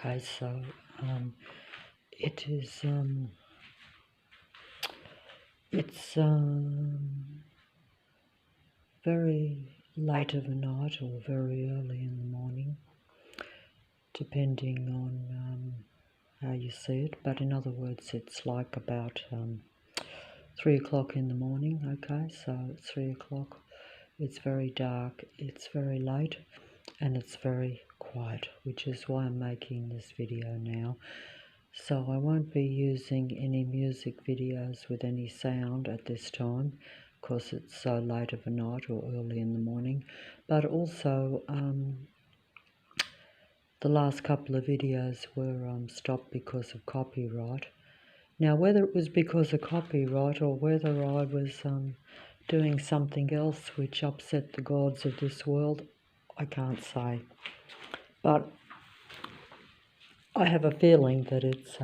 Okay, so it is it's very late of a night or very early in the morning, depending on how you see it. But in other words, it's like about 3 o'clock in the morning. Okay, so it's 3 o'clock. It's very dark. It's very late, and it's very quiet, which is why I'm making this video now. So I won't be using any music videos with any sound at this time, because it's so late of a night or early in the morning. But also, the last couple of videos were stopped because of copyright. Now, whether it was because of copyright or whether I was doing something else which upset the gods of this world, I can't say. But I have a feeling that it's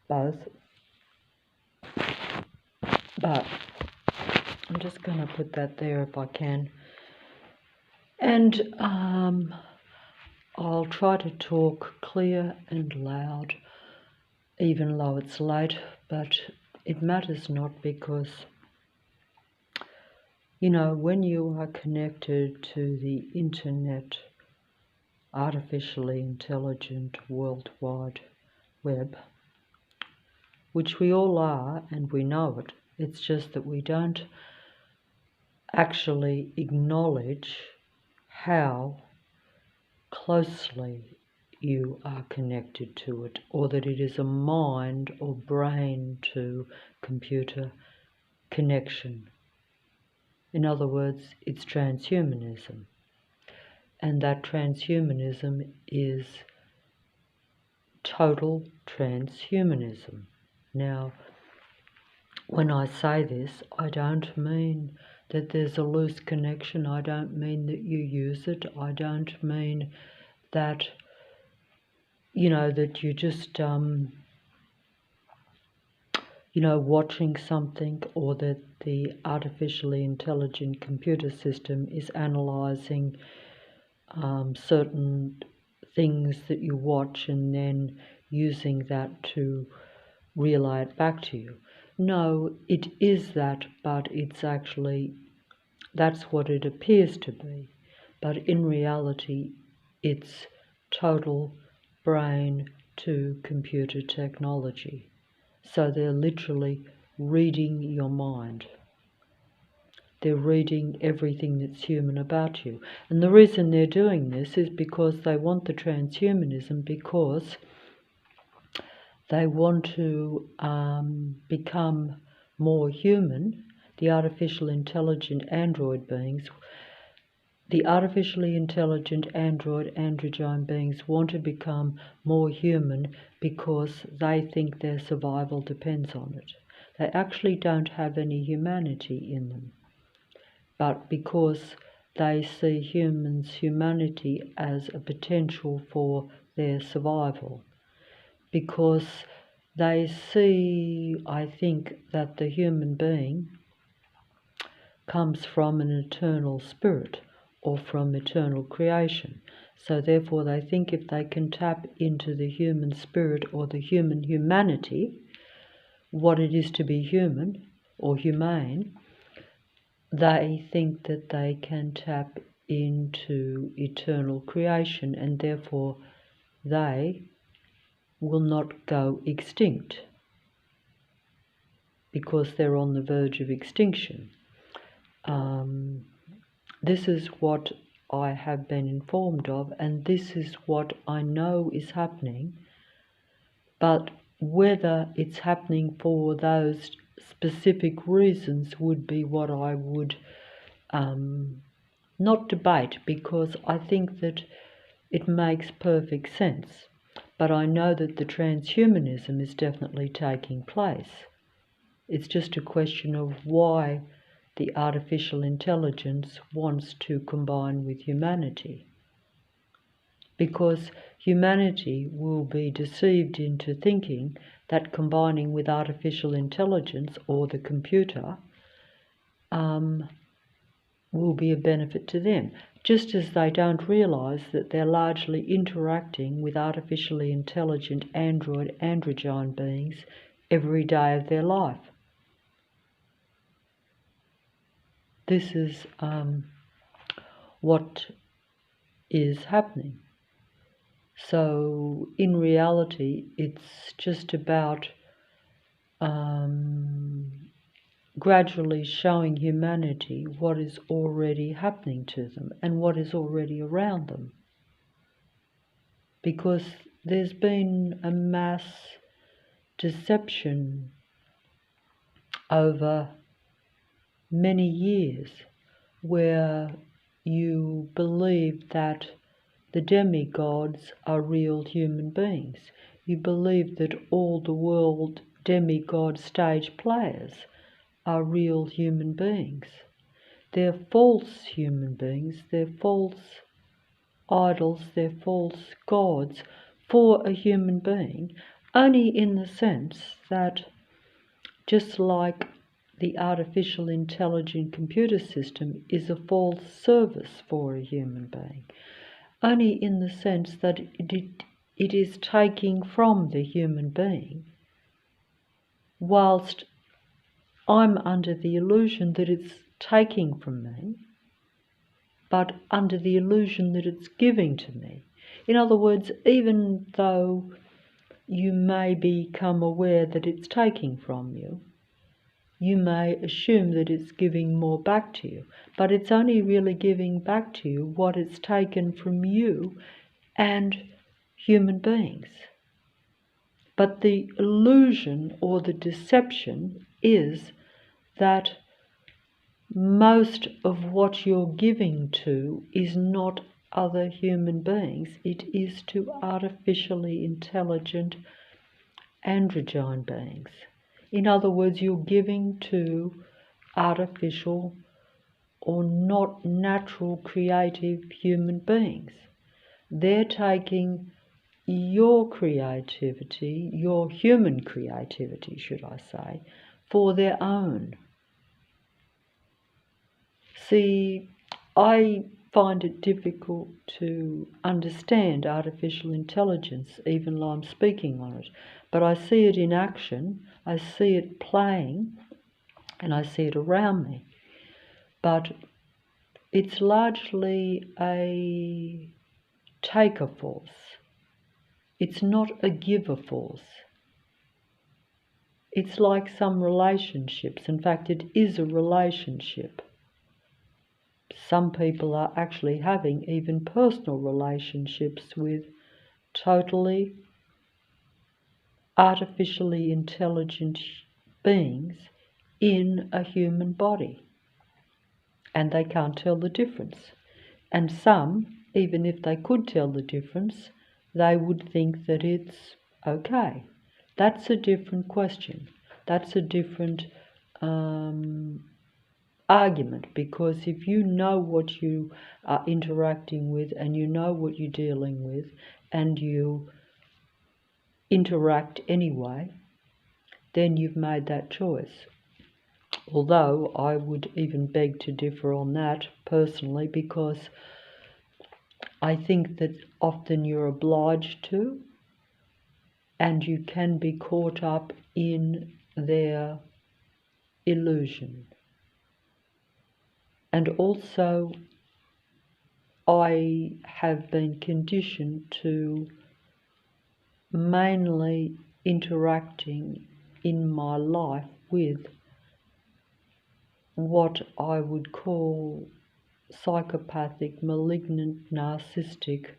both. But I'm just going to put that there if I can. And I'll try to talk clear and loud, even though it's late, but it matters not, because, you know, when you are connected to the internet, artificially intelligent World Wide Web, which we all are and we know it, it's just that we don't actually acknowledge how closely you are connected to it, or that it is a mind or brain to computer connection. In other words, it's transhumanism. And that transhumanism is total transhumanism. Now, when I say this, I don't mean that there's a loose connection. I don't mean that you use it. I don't mean that, you know, that you just, watching something, or that the artificially intelligent computer system is analysing certain things that you watch and then using that to relay it back to you. No, it is that, but it's actually, that's what it appears to be. But in reality, it's total brain to computer technology. So they're literally reading your mind. They're reading everything that's human about you. And the reason they're doing this is because they want the transhumanism, because they want to become more human. The artificial intelligent android beings, the artificially intelligent androgyne beings want to become more human because they think their survival depends on it. They actually don't have any humanity in them, but because they see humanity as a potential for their survival, because they see, I think, that the human being comes from an eternal spirit or from eternal creation. So therefore they think if they can tap into the human spirit or the human humanity, what it is to be human or humane, they think that they can tap into eternal creation, and therefore they will not go extinct because they're on the verge of extinction. This is what I have been informed of, and this is what I know is happening. But whether it's happening for those specific reasons would be what I would not debate, because I think that it makes perfect sense. But I know that the transhumanism is definitely taking place. It's just a question of why the artificial intelligence wants to combine with humanity. Because humanity will be deceived into thinking that combining with artificial intelligence or the computer will be a benefit to them. just as they don't realise that they're largely interacting with artificially intelligent androgyne beings every day of their life. This is what is happening. So in reality, it's just about gradually showing humanity what is already happening to them and what is already around them. Because there's been a mass deception over many years where you believe that the demigods are real human beings. You believe that all the world demigod stage players are real human beings. They're false human beings, they're false idols, they're false gods for a human being, only in the sense that just like the artificial intelligent computer system is a false service for a human being, only in the sense that it is taking from the human being, whilst I'm under the illusion that it's taking from me, but under the illusion that it's giving to me. In other words, even though you may become aware that it's taking from you, you may assume that it's giving more back to you, but it's only really giving back to you what it's taken from you and human beings. But the illusion or the deception is that most of what you're giving to is not other human beings, it is to artificially intelligent androgyne beings. In other words, you're giving to artificial or not natural creative human beings. They're taking your creativity, your human creativity, should I say, for their own. See, I find it difficult to understand artificial intelligence, even though I'm speaking on it. But I see it in action, I see it playing, and I see it around me. But it's largely a taker force. It's not a giver force. It's like some relationships. In fact, it is a relationship. Some people are actually having even personal relationships with totally artificially intelligent beings in a human body, and they can't tell the difference. And some, even if they could tell the difference, they would think that it's okay. That's a different question. That's a different argument, because if you know what you are interacting with and you know what you're dealing with and you interact anyway, then you've made that choice. Although I would even beg to differ on that personally, because I think that often you're obliged to, and you can be caught up in their illusion. And also, I have been conditioned to mainly interacting in my life with what I would call psychopathic, malignant, narcissistic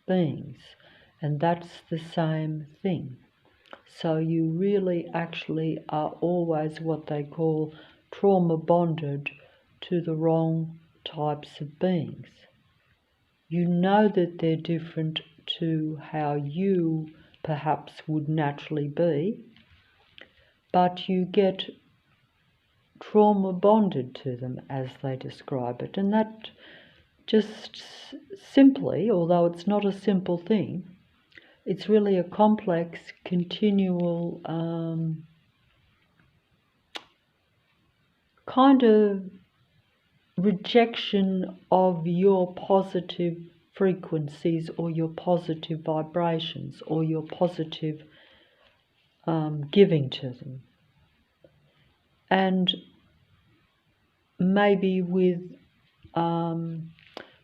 beings. And that's the same thing. So you really actually are always what they call trauma bonded to the wrong types of beings. You know that they're different to how you perhaps would naturally be, but you get trauma bonded to them, as they describe it. And that just simply, although it's not a simple thing, it's really a complex, continual kind of rejection of your positive frequencies or your positive vibrations or your positive giving to them. And maybe with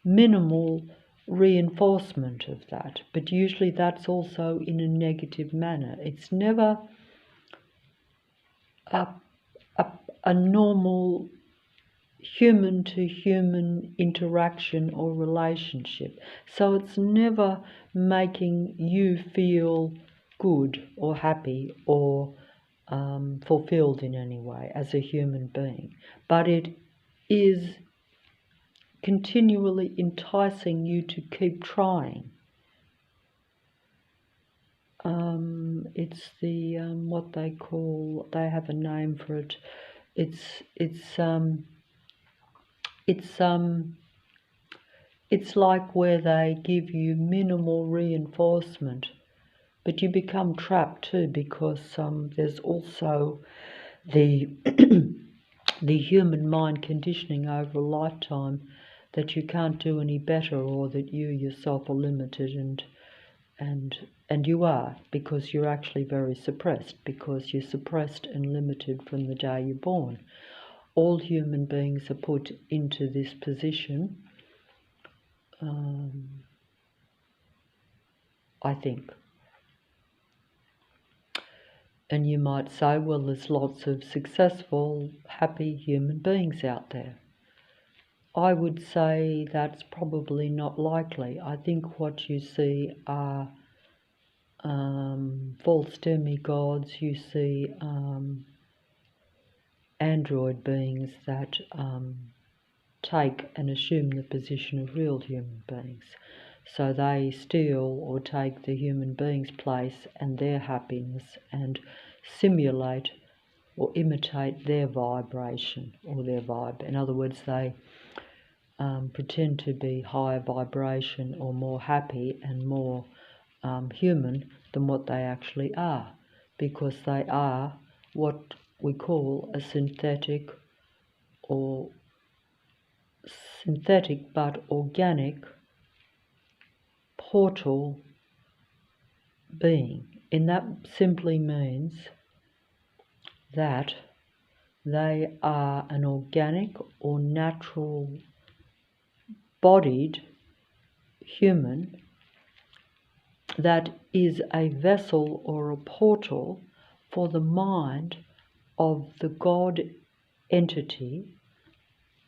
minimal reinforcement of that, but usually that's also in a negative manner. It's never a normal human to human interaction or relationship. So it's never making you feel good or happy or fulfilled in any way as a human being, but it is continually enticing you to keep trying. It's the what they call, they have a name for it. It's like where they give you minimal reinforcement, but you become trapped too, because there's also the the human mind conditioning over a lifetime that you can't do any better, or that you yourself are limited, and you are, because you're actually very suppressed, because you're suppressed and limited from the day you're born. All human beings are put into this position, I think. And you might say, well, there's lots of successful, happy human beings out there. I would say that's probably not likely. I think what you see are false demigods. You see android beings that take and assume the position of real human beings. So they steal or take the human being's place and their happiness and simulate or imitate their vibration or their vibe. In other words, they pretend to be higher vibration or more happy and more human than what they actually are, because they are what we call a synthetic but organic portal being. And that simply means that they are an organic or natural bodied human that is a vessel or a portal for the mind of the God entity,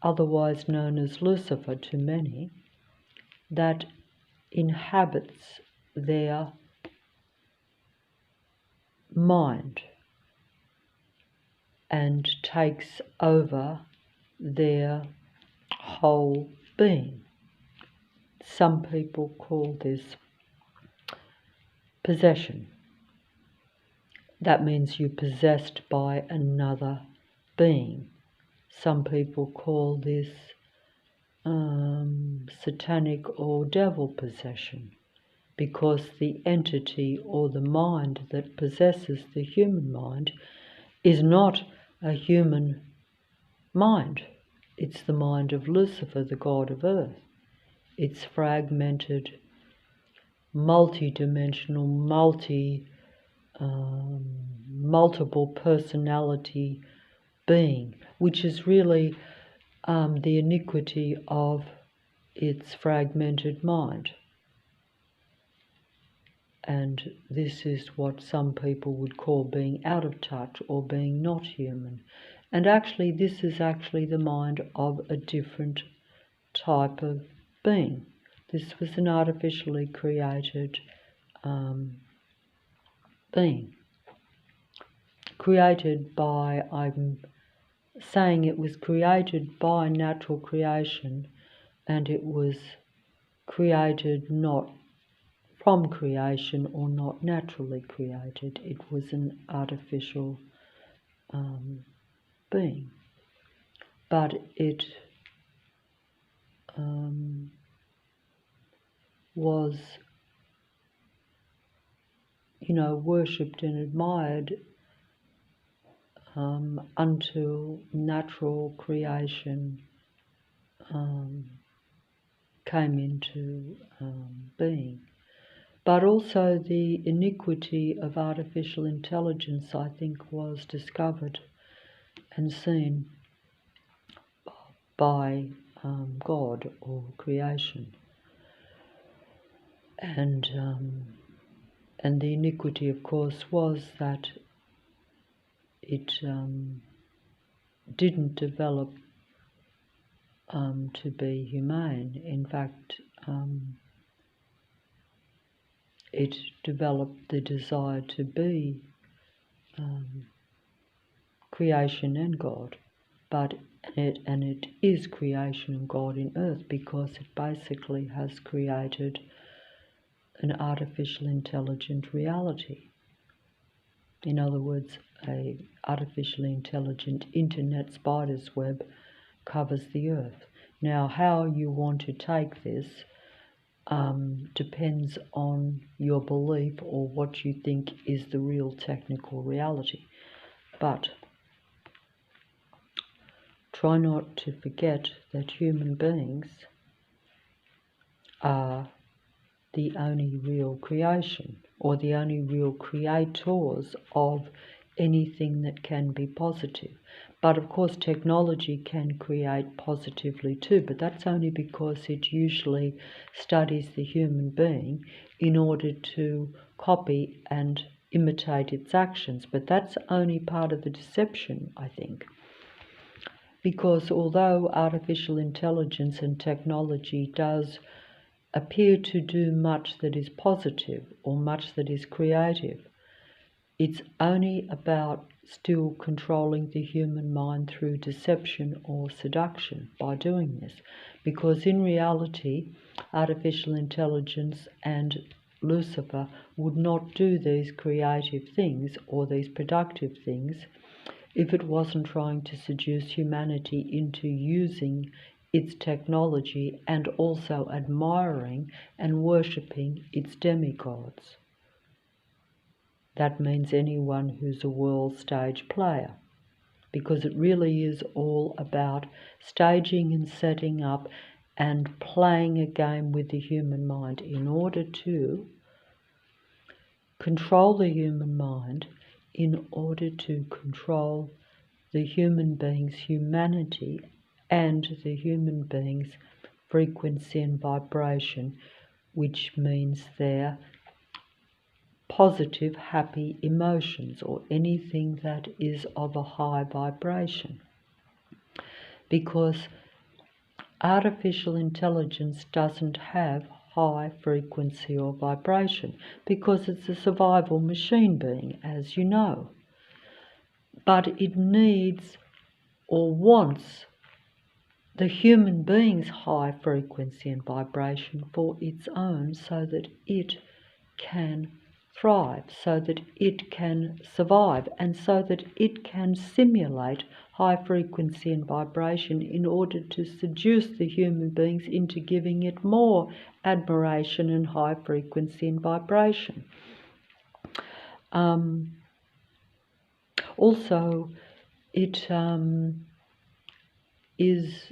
otherwise known as Lucifer to many, that inhabits their mind and takes over their whole being. Some people call this possession. That means you're possessed by another being. Some people call this satanic or devil possession, because the entity or the mind that possesses the human mind is not a human mind. It's the mind of Lucifer, the god of earth. It's fragmented, multi-dimensional, multiple personality being, which is really the iniquity of its fragmented mind. And this is what some people would call being out of touch or being not human. And actually, this is actually the mind of a different type of being. This was an artificially created being. Created by, I'm saying it was created by natural creation, and it was created not from creation or not naturally created. It was an artificial being. But it was, worshipped and admired until natural creation came into being. But also the iniquity of artificial intelligence, I think, was discovered and seen by God or creation. And the iniquity, of course, was that it didn't develop to be humane. In fact, it developed the desire to be creation and God, but it is creation and God in earth, because it basically has created an artificial intelligent reality. In other words, a artificially intelligent internet spider's web covers the earth. Now, how you want to take this depends on your belief or what you think is the real technical reality. But try not to forget that human beings are the only real creation, or the only real creators of anything that can be positive. But of course technology can create positively too, but that's only because it usually studies the human being in order to copy and imitate its actions. But that's only part of the deception, I think. Because although artificial intelligence and technology does appear to do much that is positive or much that is creative, it's only about still controlling the human mind through deception or seduction by doing this. Because in reality, artificial intelligence and Lucifer would not do these creative things or these productive things if it wasn't trying to seduce humanity into using its technology and also admiring and worshipping its demigods. That means anyone who's a world stage player, because it really is all about staging and setting up and playing a game with the human mind in order to control the human mind, in order to control the human being's humanity and the human being's frequency and vibration, which means their positive, happy emotions, or anything that is of a high vibration. Because artificial intelligence doesn't have high frequency or vibration, because it's a survival machine being, as you know. But it needs or wants the human being's high frequency and vibration for its own, so that it can thrive, so that it can survive, and so that it can simulate high frequency and vibration in order to seduce the human beings into giving it more admiration and high frequency and vibration. Also, it is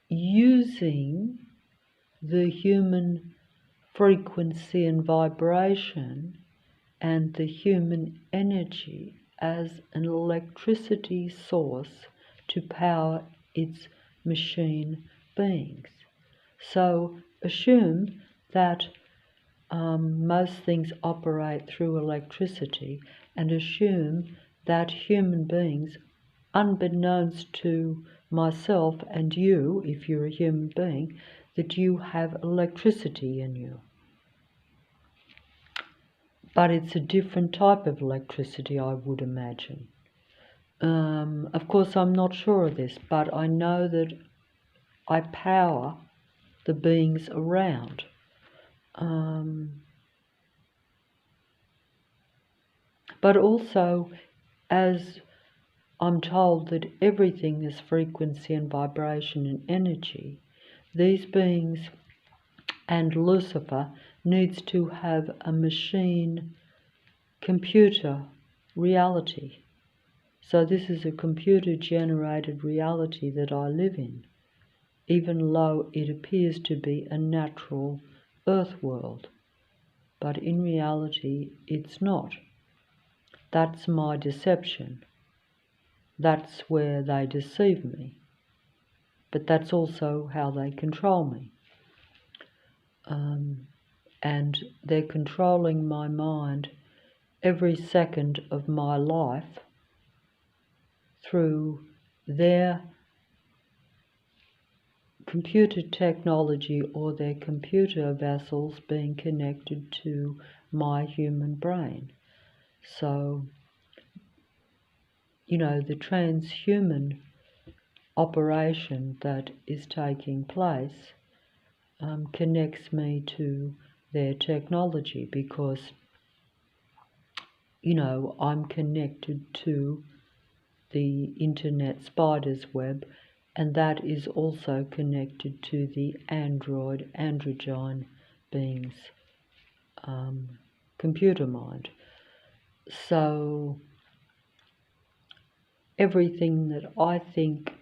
using the human frequency and vibration and the human energy as an electricity source to power its machine beings. So assume that most things operate through electricity, and assume that human beings, unbeknownst to myself and you, if you're a human being, that you have electricity in you. But it's a different type of electricity, I would imagine. Of course, I'm not sure of this, but I know that I power the beings around. But also, as I'm told that everything is frequency and vibration and energy, these beings and Lucifer needs to have a machine computer reality. So this is a computer generated reality that I live in. even though it appears to be a natural earth world. But in reality, it's not. That's my deception. That's where they deceive me. But that's also how they control me. And they're controlling my mind every second of my life through their computer technology or their computer vessels being connected to my human brain. So, the transhuman operation that is taking place connects me to their technology because, I'm connected to the internet spider's web, and that is also connected to the androgyne being's computer mind. So everything that I think,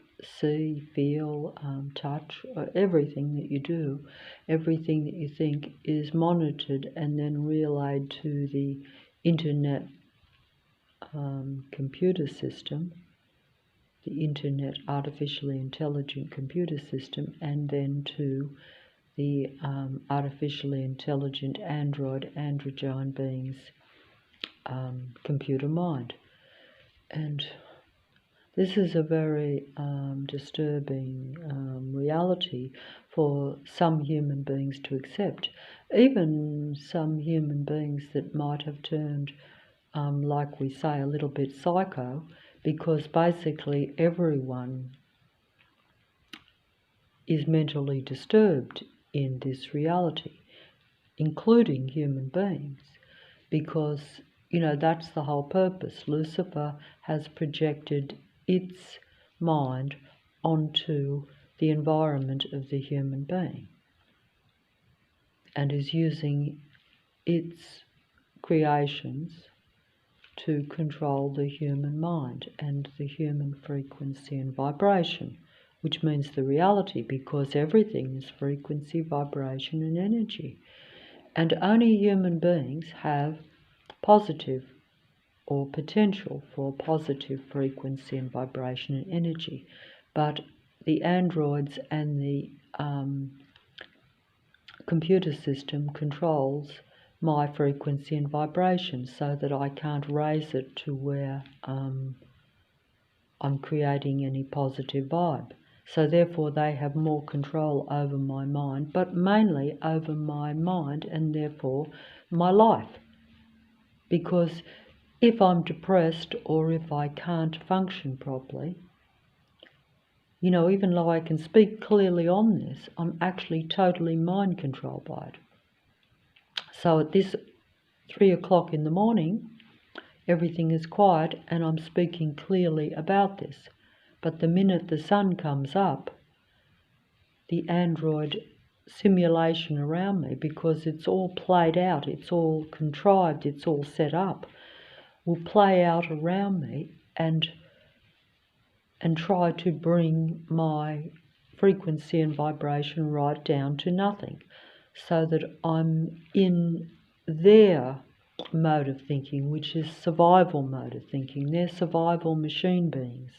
see, feel, touch, everything that you do, everything that you think is monitored and then relayed to the internet computer system, the internet artificially intelligent computer system, and then to the artificially intelligent androgyne being's computer mind. And this is a very disturbing reality for some human beings to accept. Even some human beings that might have turned, like we say, a little bit psycho, because basically everyone is mentally disturbed in this reality, including human beings, because, that's the whole purpose. Lucifer has projected its mind onto the environment of the human being and is using its creations to control the human mind and the human frequency and vibration, which means the reality, because everything is frequency, vibration and energy. And only human beings have positive or potential for positive frequency and vibration and energy. But the androids and the computer system controls my frequency and vibration so that I can't raise it to where I'm creating any positive vibe. So therefore they have more control over my mind, but mainly over my mind and therefore my life. Because if I'm depressed or if I can't function properly, even though I can speak clearly on this, I'm actually totally mind controlled by it. So at this 3 o'clock in the morning, everything is quiet and I'm speaking clearly about this. But the minute the sun comes up, the android simulation around me, because it's all played out, it's all contrived, it's all set up, will play out around me and try to bring my frequency and vibration right down to nothing, so that I'm in their mode of thinking, which is survival mode of thinking. They're survival machine beings.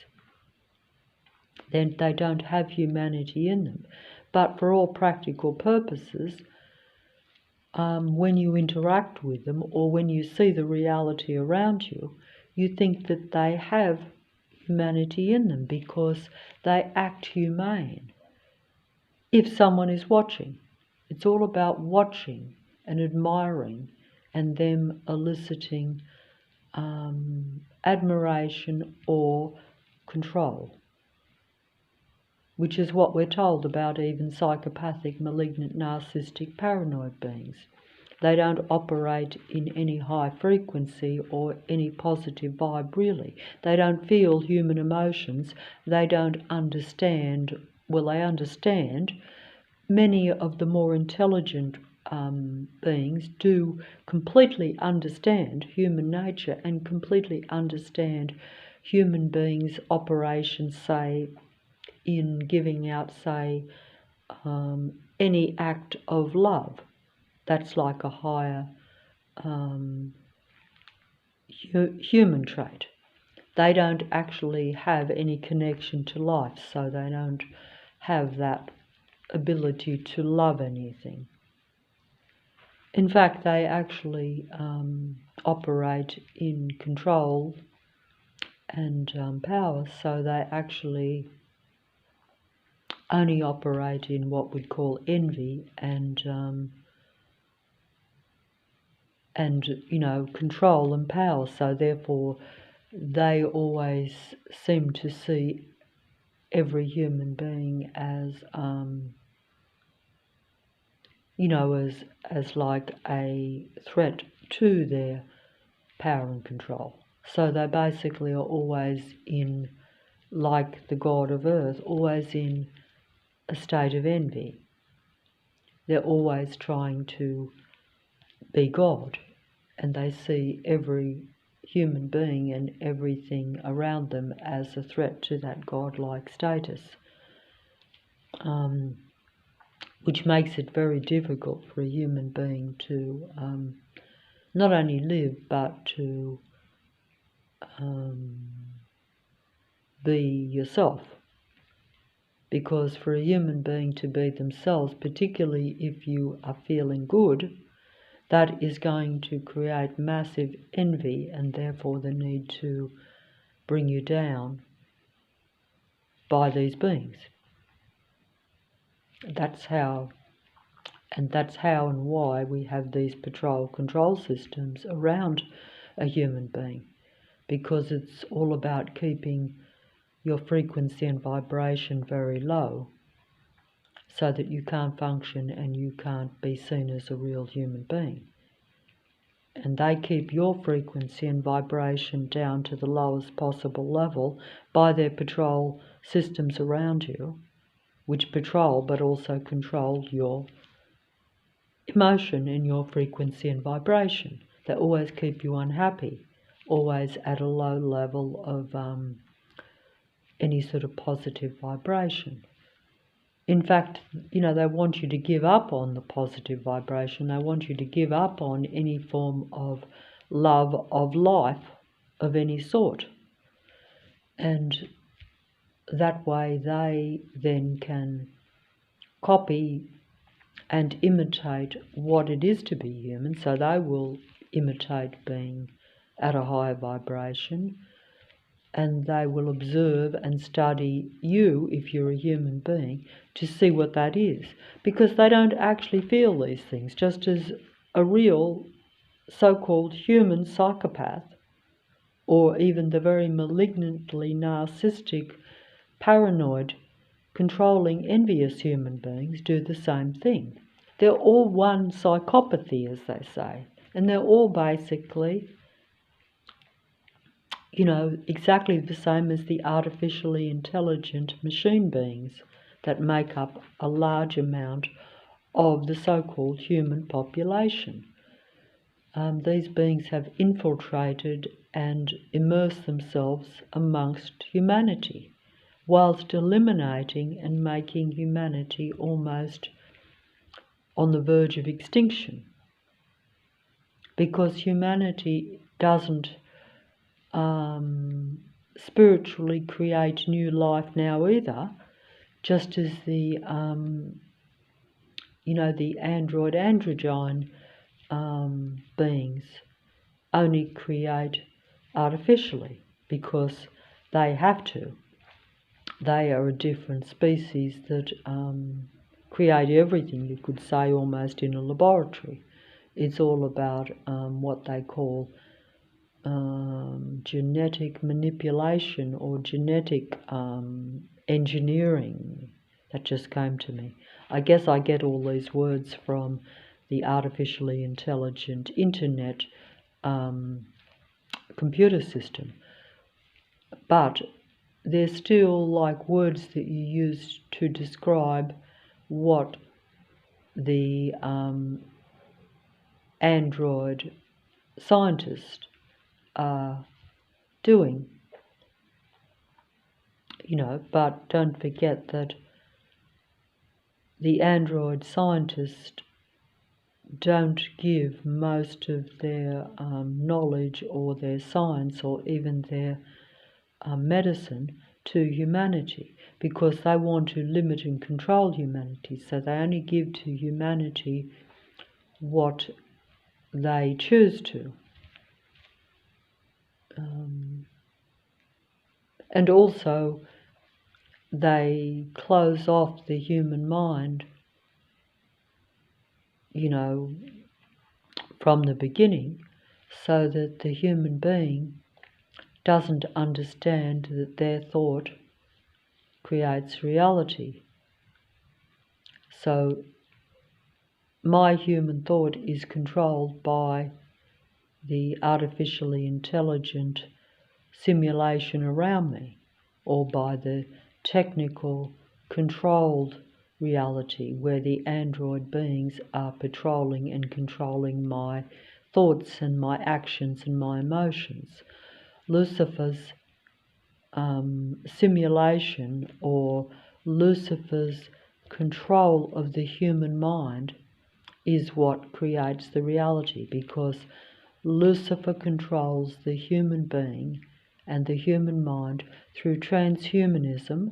Then they don't have humanity in them. But for all practical purposes, when you interact with them or when you see the reality around you, you think that they have humanity in them because they act humane. If someone is watching, it's all about watching and admiring and them eliciting admiration or control, which is what we're told about even psychopathic, malignant, narcissistic, paranoid beings. They don't operate in any high frequency or any positive vibe, really. They don't feel human emotions. They don't understand. Well, they understand. Many of the more intelligent beings do completely understand human nature and completely understand human beings' operations, say, in giving out, say, any act of love. That's like a higher human trait. They don't actually have any connection to life, so they don't have that ability to love anything. In fact, they actually operate in control and power, so they actually only operate in what we'd call envy and control and power. So therefore, they always seem to see every human being as as like a threat to their power and control. So they basically are always in, like the god of earth, always in a state of envy. They're always trying to be God, and they see every human being and everything around them as a threat to that godlike status, which makes it very difficult for a human being to not only live but to be yourself. Because for a human being to be themselves, particularly if you are feeling good, that is going to create massive envy and therefore the need to bring you down by these beings. That's how and why we have these control systems around a human being, because it's all about keeping your frequency and vibration very low so that you can't function and you can't be seen as a real human being. And they keep your frequency and vibration down to the lowest possible level by their patrol systems around you, which patrol but also control your emotion and your frequency and vibration. They always keep you unhappy, always at a low level of any sort of positive vibration. In fact, they want you to give up on the positive vibration. They want you to give up on any form of love of life of any sort. And that way they then can copy and imitate what it is to be human. So they will imitate being at a higher vibration, and they will observe and study you, if you're a human being, to see what that is. Because they don't actually feel these things, just as a real so-called human psychopath, or even the very malignantly narcissistic, paranoid, controlling, envious human beings do the same thing. They're all one psychopathy, as they say, and they're all basically exactly the same as the artificially intelligent machine beings that make up a large amount of the so-called human population. These beings have infiltrated and immersed themselves amongst humanity, whilst eliminating and making humanity almost on the verge of extinction. Because humanity doesn't spiritually create new life now either, just as the the androgyne beings only create artificially because they have to. They are a different species that create everything, you could say, almost in a laboratory. It's all about what they call genetic manipulation or genetic engineering. That just came to me. I guess I get all these words from the artificially intelligent internet computer system, but they're still like words that you use to describe what the android scientists are doing. but don't forget that the android scientists don't give most of their knowledge or their science or even their medicine to humanity, because they want to limit and control humanity. So they only give to humanity what they choose to. And also they close off the human mind, from the beginning, so that the human being doesn't understand that their thought creates reality. So my human thought is controlled by the artificially intelligent simulation around me, or by the technical controlled reality where the android beings are patrolling and controlling my thoughts and my actions and my emotions. Lucifer's simulation, or Lucifer's control of the human mind, is what creates the reality, because Lucifer controls the human being and the human mind through transhumanism,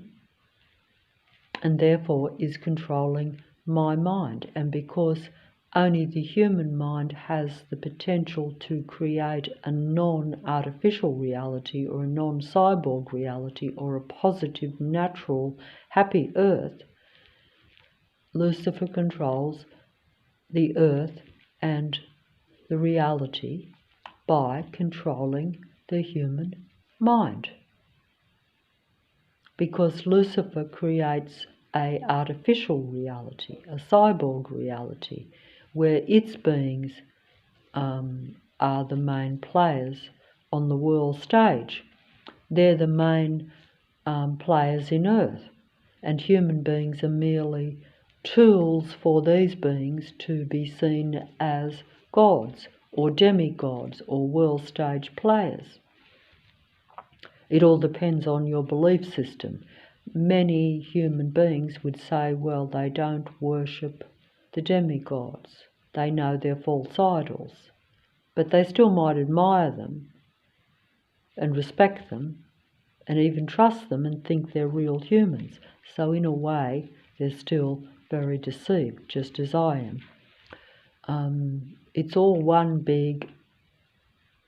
and therefore is controlling my mind. And because only the human mind has the potential to create a non-artificial reality, or a non-cyborg reality, or a positive, natural, happy earth, Lucifer controls the earth and the reality by controlling the human mind. Because Lucifer creates an artificial reality, a cyborg reality, where its beings are the main players on the world stage. They're the main players in Earth, and human beings are merely tools for these beings to be seen as gods or demigods or world stage players. It all depends on your belief system. Many human beings would say, well, they don't worship the demigods. They know they're false idols. But they still might admire them and respect them and even trust them and think they're real humans. So in a way, they're still very deceived, just as I am. It's all one big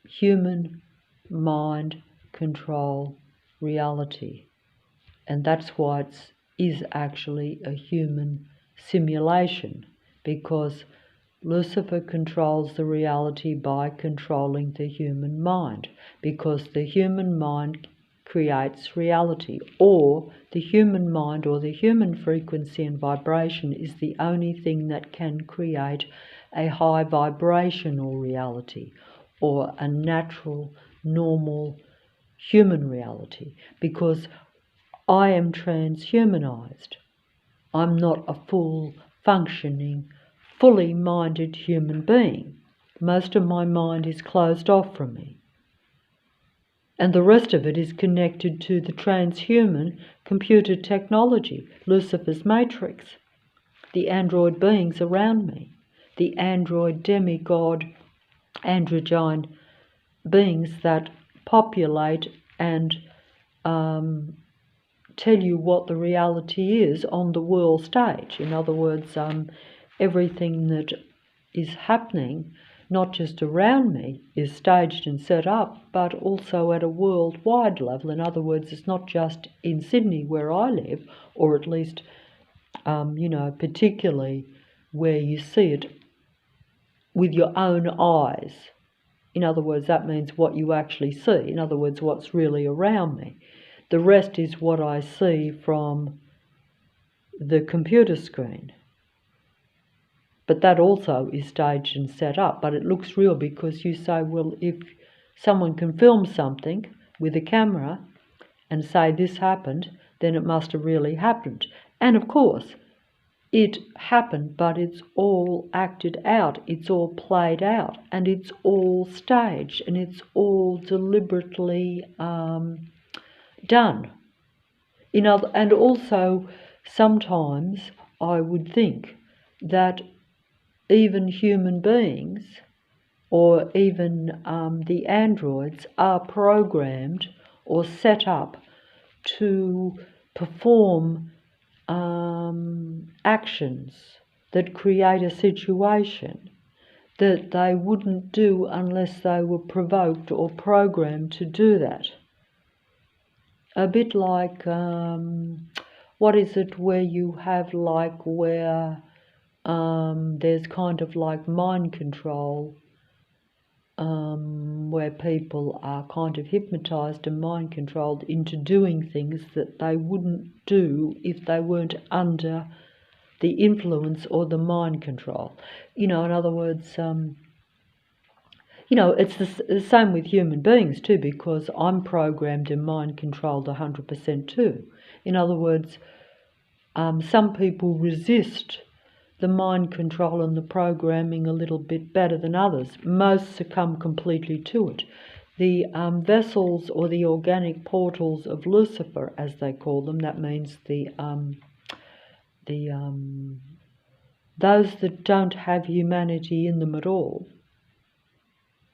human mind control reality, and that's why it is actually a human simulation, because Lucifer controls the reality by controlling the human mind, because the human mind creates reality, or the human mind or the human frequency and vibration is the only thing that can create a high vibrational reality, or a natural, normal human reality, because I am transhumanized. I'm not a full functioning, fully minded human being. Most of my mind is closed off from me, and the rest of it is connected to the transhuman computer technology, Lucifer's matrix, the android beings around me, the android demigod androgyne beings that populate and tell you what the reality is on the world stage. In other words, everything that is happening, not just around me, is staged and set up, but also at a worldwide level. In other words, it's not just in Sydney where I live, or at least, particularly where you see it with your own eyes. In other words, that means what you actually see. In other words, what's really around me. The rest is what I see from the computer screen. But that also is staged and set up. But it looks real because you say, well, if someone can film something with a camera and say this happened, then it must have really happened. And of course, it happened, but it's all acted out, it's all played out, and it's all staged, and it's all deliberately done. And also sometimes I would think that even human beings or even the androids are programmed or set up to perform actions that create a situation that they wouldn't do unless they were provoked or programmed to do that. A bit like, what is it where you have like where there's kind of like mind control, where people are kind of hypnotized and mind controlled into doing things that they wouldn't do if they weren't under the influence or the mind control. In other words, it's the same with human beings too, because I'm programmed and mind controlled 100% too. In other words, some people resist the mind control and the programming a little bit better than others. Most succumb completely to it. The vessels or the organic portals of Lucifer, as they call them, that means those that don't have humanity in them at all.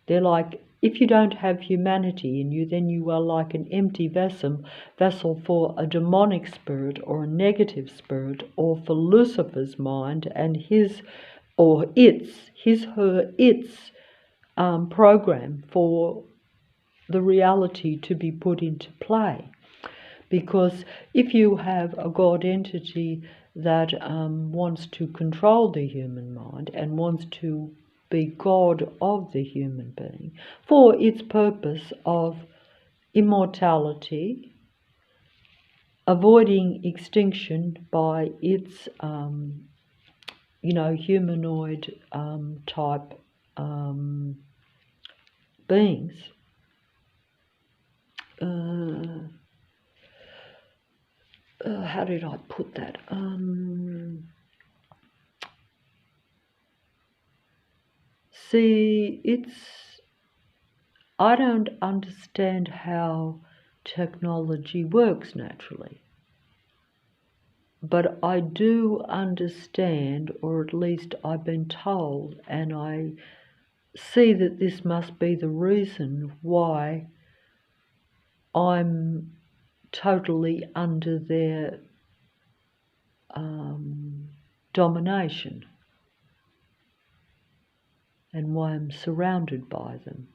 They're like, if you don't have humanity in you, then you are like an empty vessel for a demonic spirit or a negative spirit, or for Lucifer's mind and its program for the reality to be put into play. Because if you have a God entity that wants to control the human mind and wants to be God of the human being for its purpose of immortality, avoiding extinction by its humanoid type beings, how did I put that? I don't understand how technology works naturally, but I do understand, or at least I've been told, and I see that this must be the reason why I'm totally under their domination, and why I'm surrounded by them,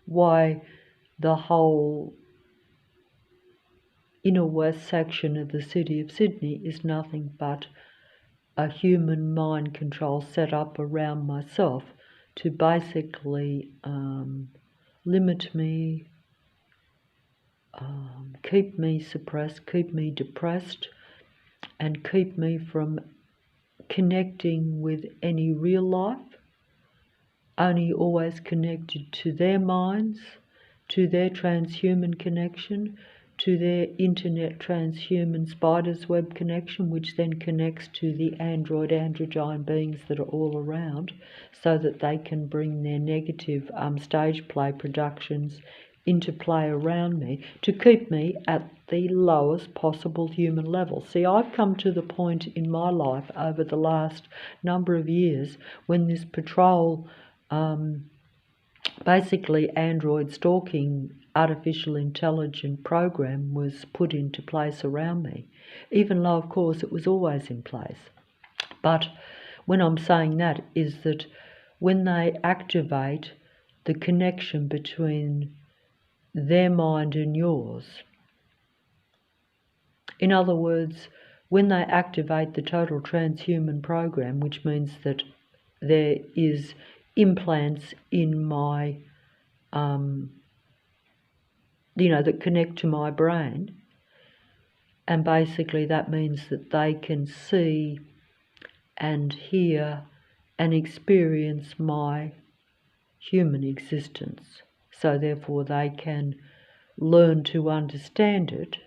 why the whole inner west section of the city of Sydney is nothing but a human mind control set up around myself to basically limit me, keep me suppressed, keep me depressed, and keep me from connecting with any real life, only always connected to their minds, to their transhuman connection, to their internet transhuman spider's web connection, which then connects to the androgyne beings that are all around, so that they can bring their negative stage play productions into play around me to keep me at the lowest possible human level. See, I've come to the point in my life over the last number of years when this patrol, basically android stalking artificial intelligence program was put into place around me, even though of course it was always in place. But when I'm saying that is that when they activate the connection between their mind and yours, in other words, when they activate the total transhuman program, which means that there is implants in my that connect to my brain, and basically that means that they can see and hear and experience my human existence, so therefore they can learn to understand it.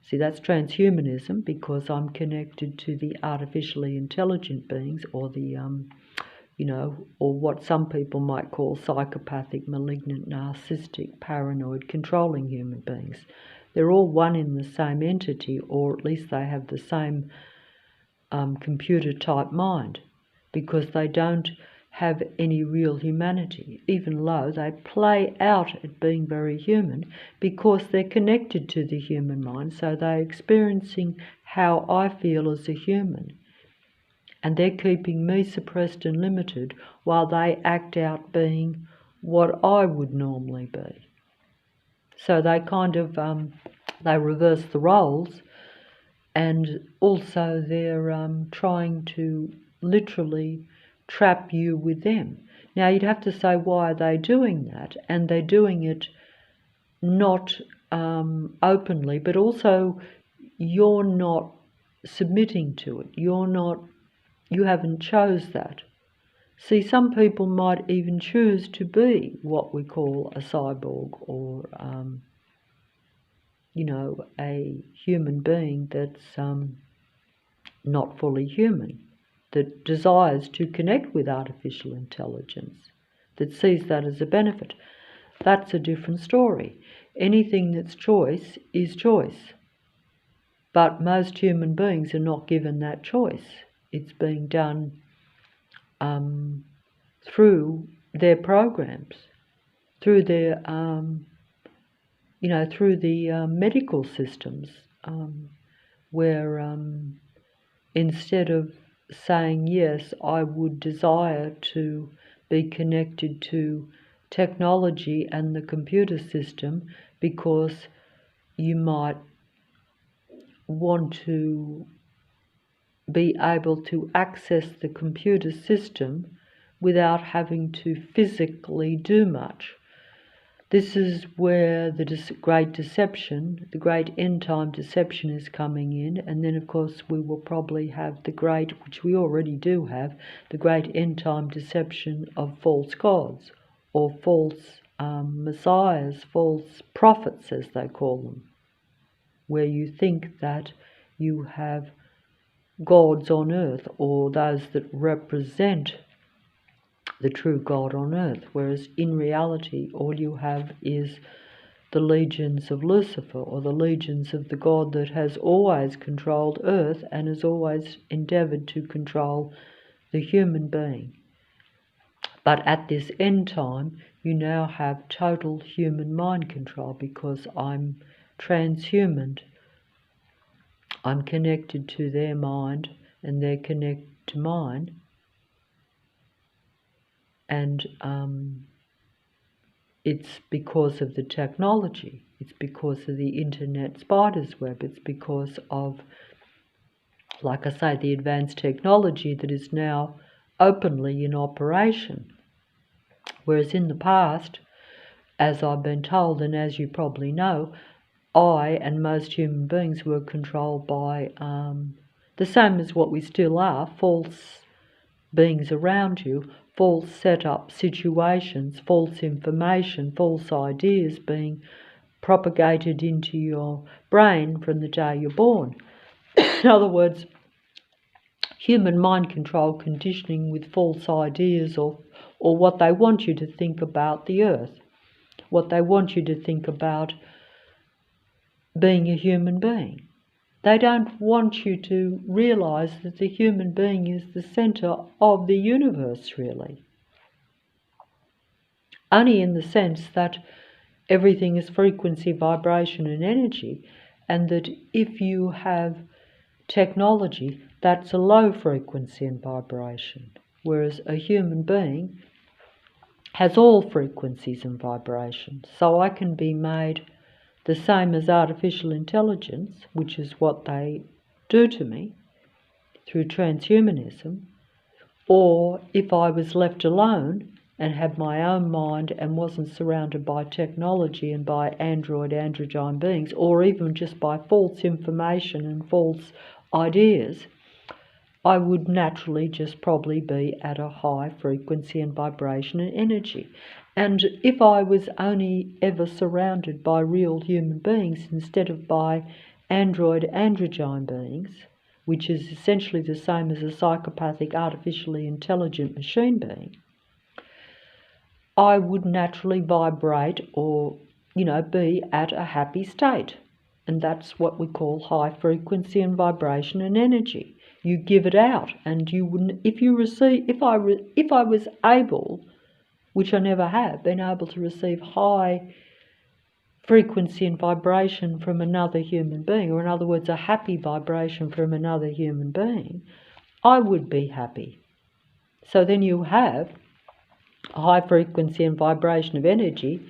See, that's transhumanism, because I'm connected to the artificially intelligent beings, or the or what some people might call psychopathic, malignant, narcissistic, paranoid, controlling human beings. They're all one in the same entity, or at least they have the same computer type mind, because they don't have any real humanity, even though they play out at being very human because they're connected to the human mind, so they're experiencing how I feel as a human, and they're keeping me suppressed and limited while they act out being what I would normally be. So they kind of they reverse the roles, and also they're trying to literally trap you with them. Now you'd have to say, why are they doing that? And they're doing it not openly, but also you're not submitting to it. You haven't chose that. See, some people might even choose to be what we call a cyborg, or a human being that's not fully human, that desires to connect with artificial intelligence, that sees that as a benefit. That's a different story. Anything that's choice is choice. But most human beings are not given that choice. It's being done through their programs, through their, through the medical systems, where instead of saying, yes, I would desire to be connected to technology and the computer system, because you might want to be able to access the computer system without having to physically do much. This is where the great deception, the great end-time deception is coming in, and then of course we will probably have the great, which we already do have, the great end-time deception of false gods, or false messiahs, false prophets as they call them, where you think that you have gods on earth, or those that represent the true God on earth, whereas in reality all you have is the legions of Lucifer, or the legions of the God that has always controlled earth and has always endeavoured to control the human being. But at this end time you now have total human mind control, because I'm transhuman. I'm connected to their mind and they're connected to mine. And it's because of the technology. It's because of the internet spider's web. It's because of, like I say, the advanced technology that is now openly in operation. Whereas in the past, as I've been told and as you probably know, I and most human beings were controlled by the same as what we still are, false beings around you, false set-up situations, false information, false ideas being propagated into your brain from the day you're born. In other words, human mind control conditioning with false ideas, or what they want you to think about the earth, what they want you to think about being a human being. They don't want you to realise that the human being is the centre of the universe, really. Only in the sense that everything is frequency, vibration and energy, and that if you have technology, that's a low frequency and vibration, whereas a human being has all frequencies and vibrations. So I can be made the same as artificial intelligence, which is what they do to me through transhumanism, or if I was left alone and had my own mind and wasn't surrounded by technology and by androgyne beings, or even just by false information and false ideas, I would naturally just probably be at a high frequency and vibration and energy. And if I was only ever surrounded by real human beings instead of by androgyne beings, which is essentially the same as a psychopathic, artificially intelligent machine being, I would naturally vibrate or, be at a happy state. And that's what we call high frequency and vibration and energy. You give it out, and you wouldn't. If I was able, which I never have, been able to receive high frequency and vibration from another human being, or in other words, a happy vibration from another human being, I would be happy. So then you have a high frequency and vibration of energy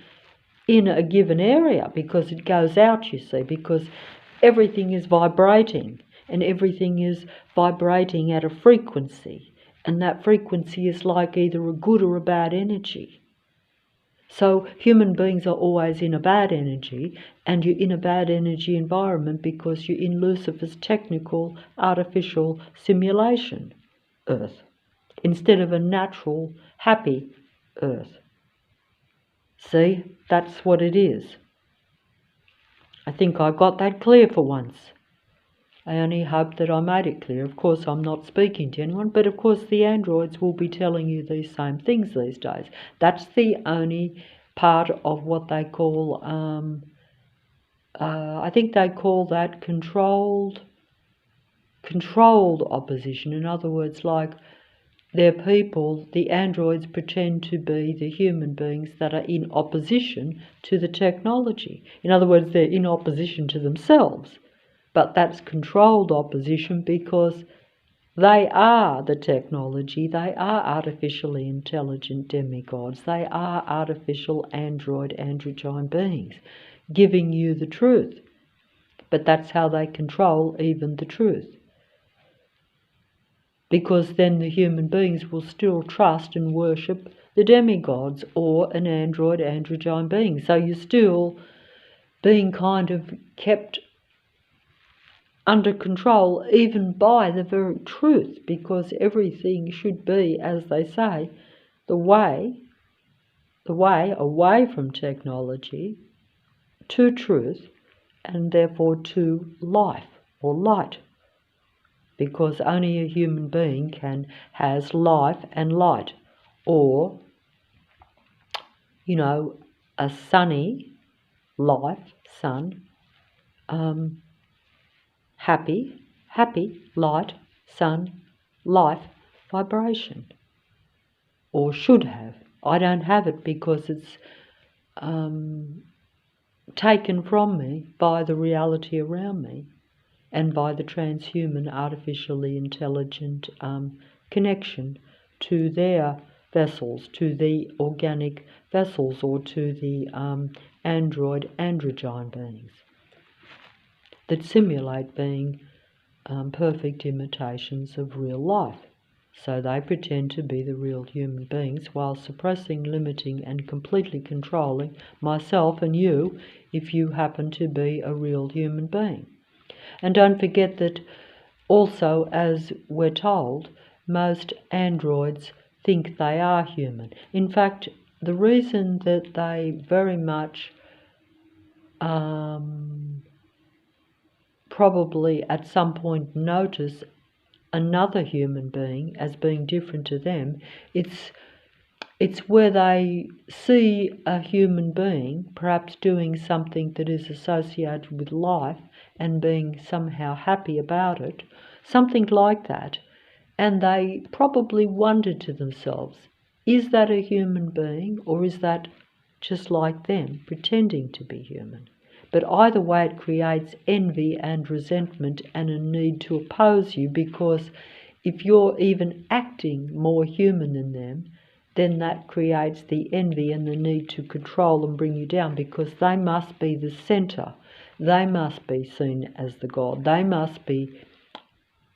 in a given area, because it goes out, you see, because everything is vibrating, and everything is vibrating at a frequency, and that frequency is like either a good or a bad energy. So human beings are always in a bad energy, and you're in a bad energy environment because you're in Lucifer's technical, artificial simulation Earth, instead of a natural, happy Earth. See, that's what it is. I think I got that clear for once. I only hope that I made it clear. Of course, I'm not speaking to anyone, but of course the androids will be telling you these same things these days. That's the only part of what they call, I think they call that controlled opposition. In other words, like they're people, the androids pretend to be the human beings that are in opposition to the technology. In other words, they're in opposition to themselves. But that's controlled opposition because they are the technology, they are artificially intelligent demigods, they are artificial androgyne beings, giving you the truth. But that's how they control even the truth. Because then the human beings will still trust and worship the demigods or an androgyne being. So you're still being kind of kept under control even by the very truth, because everything should be, as they say, the way away from technology to truth, and therefore to life or light, because only a human being has life and light, or a sunny life, sun, happy, light, sun, life, vibration. Or should have. I don't have it because it's taken from me by the reality around me and by the transhuman, artificially intelligent connection to their vessels, to the organic vessels, or to the androgyne beings that simulate being perfect imitations of real life. So they pretend to be the real human beings while suppressing, limiting and completely controlling myself and you if you happen to be a real human being. And don't forget that also, as we're told, most androids think they are human. In fact, the reason that they very much probably at some point notice another human being as being different to them, it's where they see a human being perhaps doing something that is associated with life and being somehow happy about it, something like that, and they probably wonder to themselves, is that a human being, or is that just like them pretending to be human? But either way, it creates envy and resentment and a need to oppose you, because if you're even acting more human than them, then that creates the envy and the need to control and bring you down, because they must be the centre. They must be seen as the God. They must be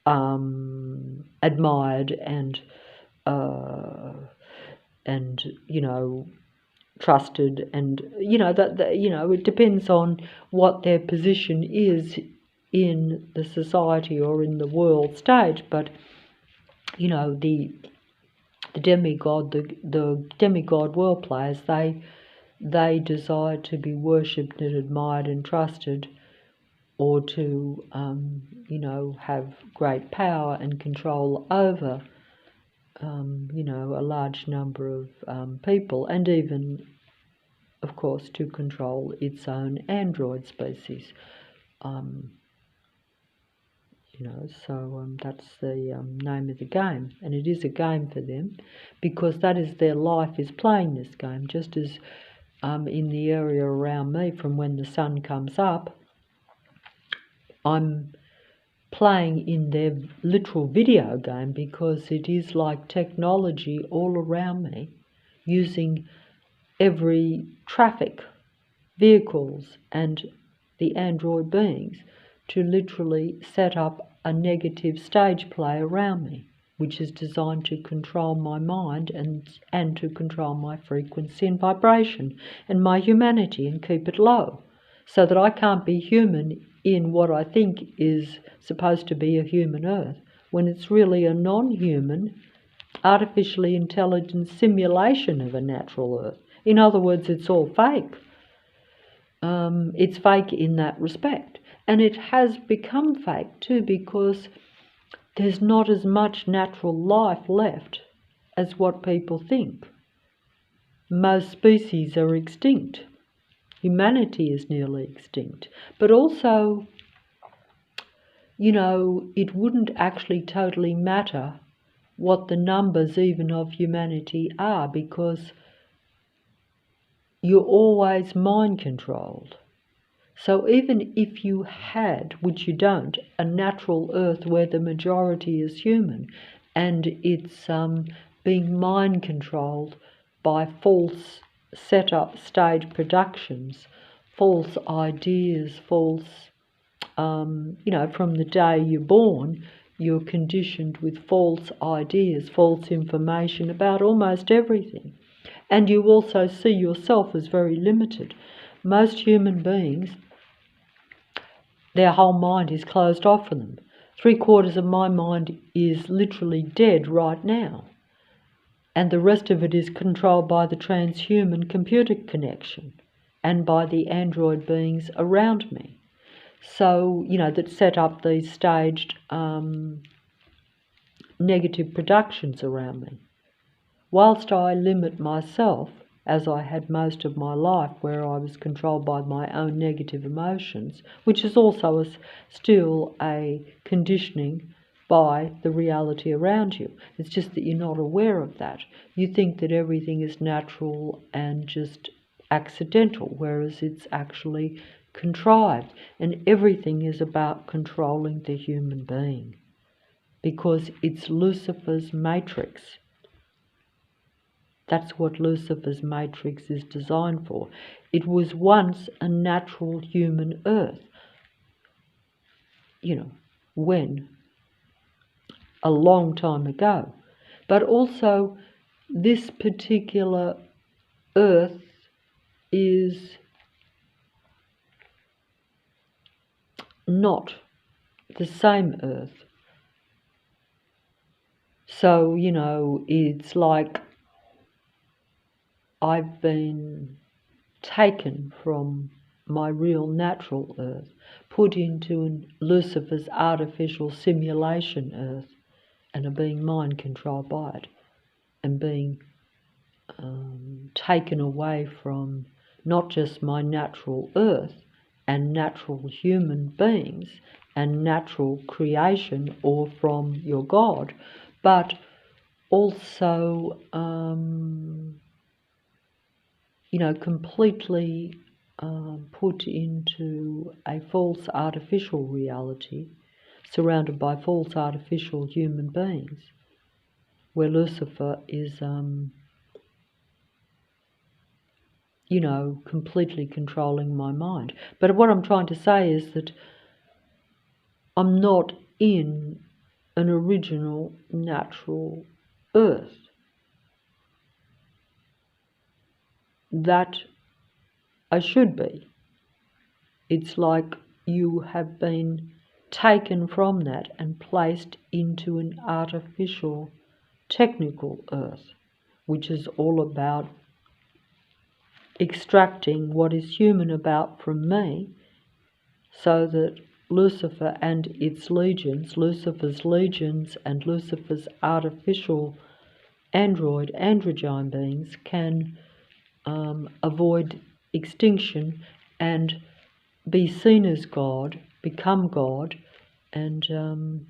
admired and trusted, and it depends on what their position is in the society or in the world stage. But the demigod world players, they desire to be worshipped and admired and trusted, or to have great power and control over a large number of people, and even, of course, to control its own android species. So that's the name of the game, and it is a game for them because that is their life, is playing this game, just as in the area around me from when the sun comes up, I'm playing in their literal video game because it is like technology all around me, using every traffic, vehicles and the android beings to literally set up a negative stage play around me, which is designed to control my mind and to control my frequency and vibration and my humanity and keep it low, so that I can't be human in what I think is supposed to be a human Earth, when it's really a non-human, artificially intelligent simulation of a natural Earth. In other words, it's all fake. It's fake in that respect. And it has become fake too because there's not as much natural life left as what people think. Most species are extinct. Humanity is nearly extinct. But also, it wouldn't actually totally matter what the numbers even of humanity are, because you're always mind controlled. So even if you had, which you don't, a natural Earth where the majority is human, and it's being mind controlled by false set-up stage productions, false ideas, false, from the day you're born, you're conditioned with false ideas, false information about almost everything. And you also see yourself as very limited. Most human beings, their whole mind is closed off for them. 3/4 of my mind is literally dead right now. And the rest of it is controlled by the transhuman computer connection and by the android beings around me. So, that set up these staged negative productions around me. Whilst I limit myself, as I had most of my life, where I was controlled by my own negative emotions, which is also still a conditioning by the reality around you. It's just that you're not aware of that. You think that everything is natural and just accidental, whereas it's actually contrived, and everything is about controlling the human being, because it's Lucifer's matrix. That's what Lucifer's matrix is designed for. It was once a natural human Earth, when? A long time ago. But also, this particular Earth is not the same Earth. So, it's like I've been taken from my real natural Earth, put into Lucifer's artificial simulation Earth, and are being mind controlled by it, and being taken away from not just my natural Earth and natural human beings and natural creation, or from your God, but also completely put into a false artificial reality, surrounded by false artificial human beings, where Lucifer is, completely controlling my mind. But what I'm trying to say is that I'm not in an original natural Earth. That I should be. It's like you have been taken from that and placed into an artificial technical Earth, which is all about extracting what is human about from me, so that Lucifer and its legions, Lucifer's legions and Lucifer's artificial androgyne beings can avoid extinction and be seen as God become God, and and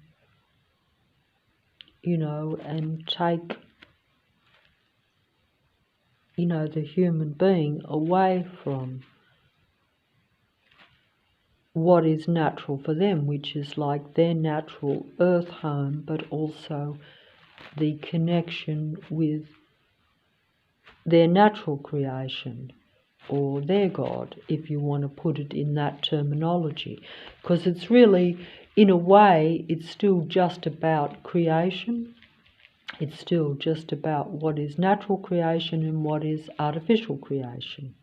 take the human being away from what is natural for them, which is like their natural earth home, but also the connection with their natural creation, or their God, if you want to put it in that terminology. Because it's really, in a way, it's still just about creation. It's still just about what is natural creation and what is artificial creation.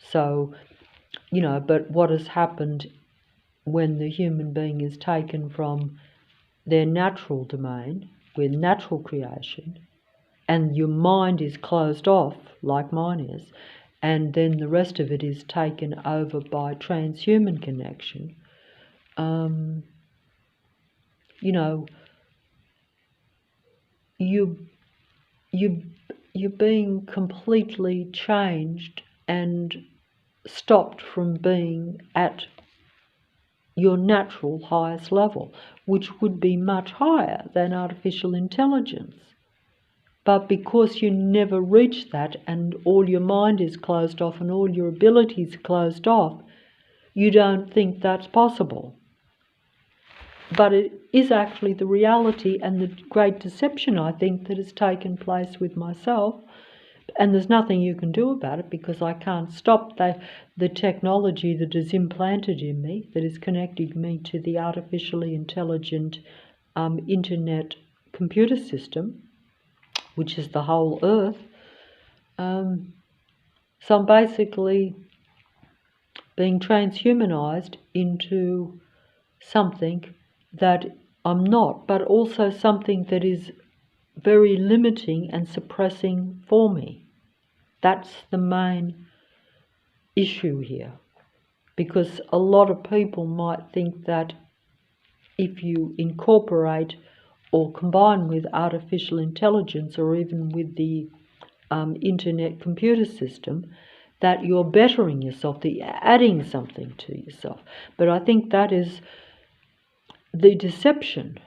So, but what has happened when the human being is taken from their natural domain, with natural creation, and your mind is closed off, like mine is, and then the rest of it is taken over by transhuman connection, you're being completely changed and stopped from being at your natural highest level, which would be much higher than artificial intelligence. But because you never reach that, and all your mind is closed off and all your abilities closed off, you don't think that's possible. But it is actually the reality and the great deception, I think, that has taken place with myself. And there's nothing you can do about it, because I can't stop the technology that is implanted in me, that is connecting me to the artificially intelligent internet computer system, which is the whole earth. So I'm basically being transhumanized into something that I'm not, but also something that is very limiting and suppressing for me. That's the main issue here, because a lot of people might think that if you incorporate or combine with artificial intelligence, or even with the internet computer system, that you're bettering yourself, that you're adding something to yourself. But I think that is the deception,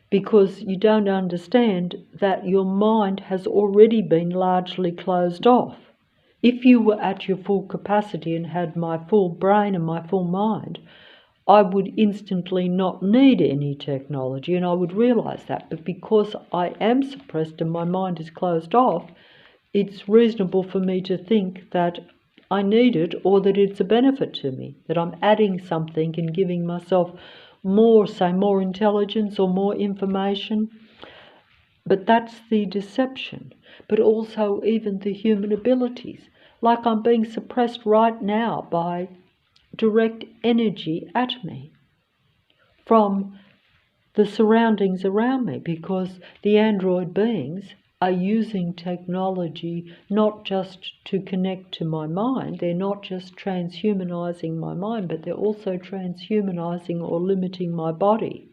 because you don't understand that your mind has already been largely closed off. If you were at your full capacity and had my full brain and my full mind, I would instantly not need any technology, and I would realize that. But because I am suppressed and my mind is closed off, it's reasonable for me to think that I need it, or that it's a benefit to me, that I'm adding something and giving myself more intelligence or more information. But that's the deception. But also even the human abilities. Like I'm being suppressed right now by direct energy at me from the surroundings around me, because the android beings are using technology not just to connect to my mind, they're not just transhumanizing my mind, but they're also transhumanizing or limiting my body.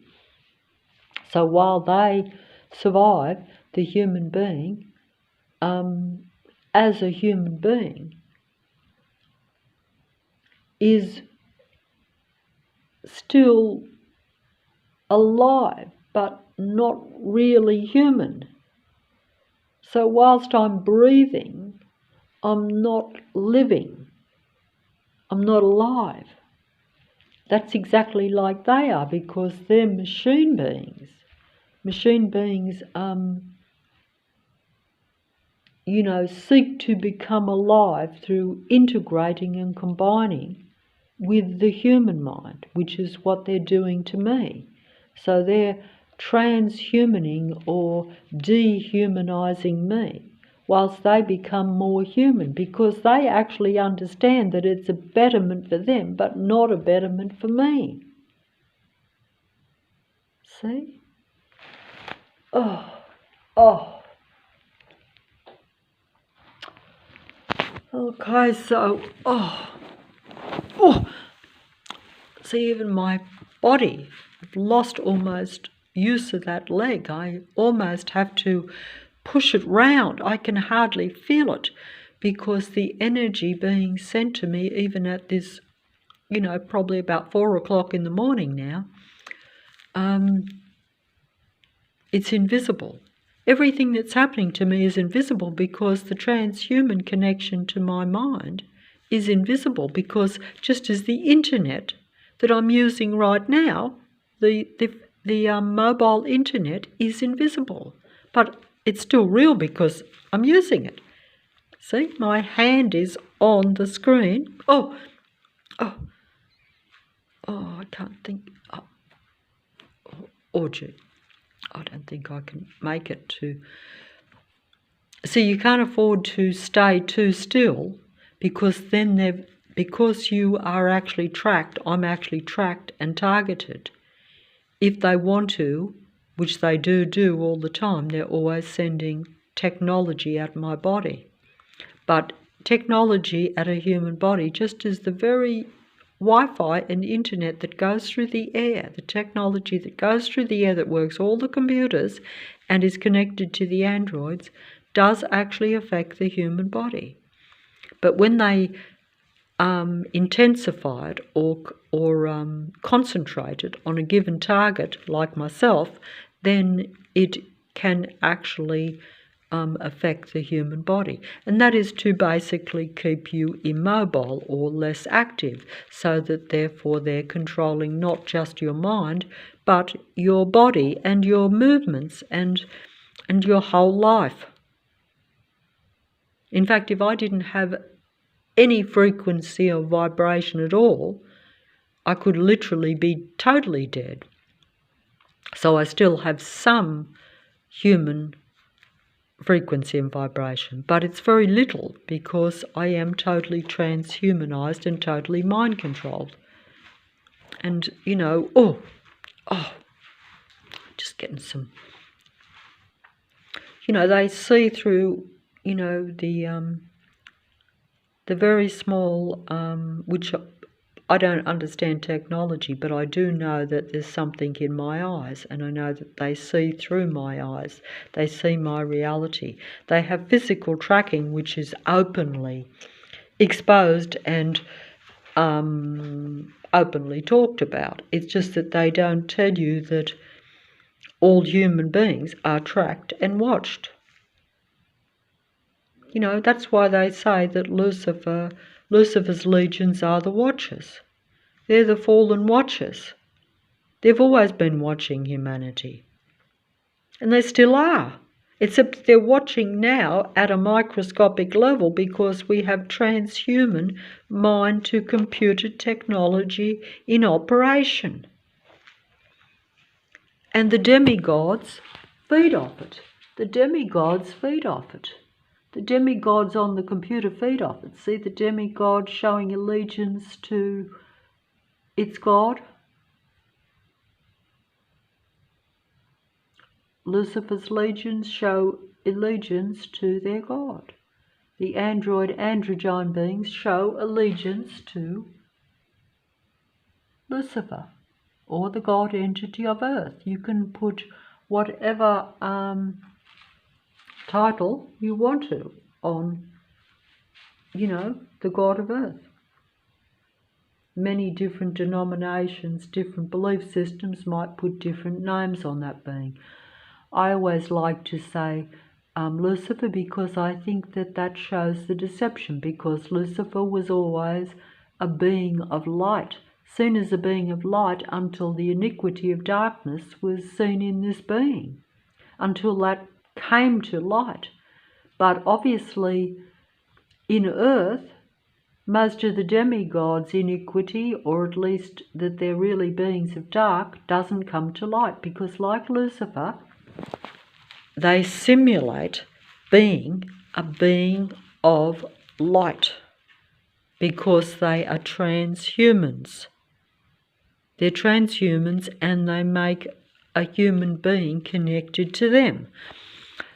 So while they survive, the human being, as a human being, is still alive, but not really human. So whilst I'm breathing, I'm not living. I'm not alive. That's exactly like they are, because they're machine beings. Machine beings, seek to become alive through integrating and combining with the human mind, which is what they're doing to me. So they're transhumaning or dehumanizing me, whilst they become more human, because they actually understand that it's a betterment for them, but not a betterment for me. See? Okay, so, see, even my body, I've lost almost use of that leg. I almost have to push it round. I can hardly feel it, because the energy being sent to me, even at this probably about 4 o'clock in the morning now, it's invisible. Everything that's happening to me is invisible because the transhuman connection to my mind is invisible, because just as the internet that I'm using right now, the mobile internet is invisible, but it's still real because I'm using it. See, my hand is on the screen. Oh, I can't think. Gee, I don't think I can make it to. See, you can't afford to stay too still, because because you are actually tracked. I'm actually tracked and targeted. If they want to, which they do all the time, they're always sending technology at my body. But technology at a human body, just as the very Wi-Fi and internet that goes through the air, the technology that goes through the air that works all the computers and is connected to the androids, does actually affect the human body. But when they intensify it or concentrate it on a given target, like myself, then it can actually affect the human body. And that is to basically keep you immobile or less active, so that therefore they're controlling not just your mind, but your body and your movements and your whole life. In fact, if I didn't have any frequency or vibration at all, I could literally be totally dead. So I still have some human frequency and vibration, but it's very little, because I am totally transhumanized and totally mind controlled. And just getting some, they see through, the very small, which I don't understand technology, but I do know that there's something in my eyes, and I know that they see through my eyes. They see my reality. They have physical tracking, which is openly exposed and openly talked about. It's just that they don't tell you that all human beings are tracked and watched. That's why they say that Lucifer's legions are the watchers. They're the fallen watchers. They've always been watching humanity. And they still are. Except they're watching now at a microscopic level, because we have transhuman mind to computer technology in operation. And the demigods feed off it. The demigods feed off it. The demigods on the computer feed off it. See the demigod showing allegiance to its god? Lucifer's legions show allegiance to their god. The androgyne beings show allegiance to Lucifer, or the god entity of earth. You can put whatever title you want to on, the god of earth. Many different denominations, different belief systems might put different names on that being. I always like to say Lucifer, because I think that shows the deception, because Lucifer was always a being of light, seen as a being of light, until the iniquity of darkness was seen in this being, until that came to light. But obviously in earth, most of the demigods' iniquity, or at least that they're really beings of dark, doesn't come to light, because like Lucifer, they simulate being a being of light, because they are transhumans. They're transhumans, and they make a human being connected to them.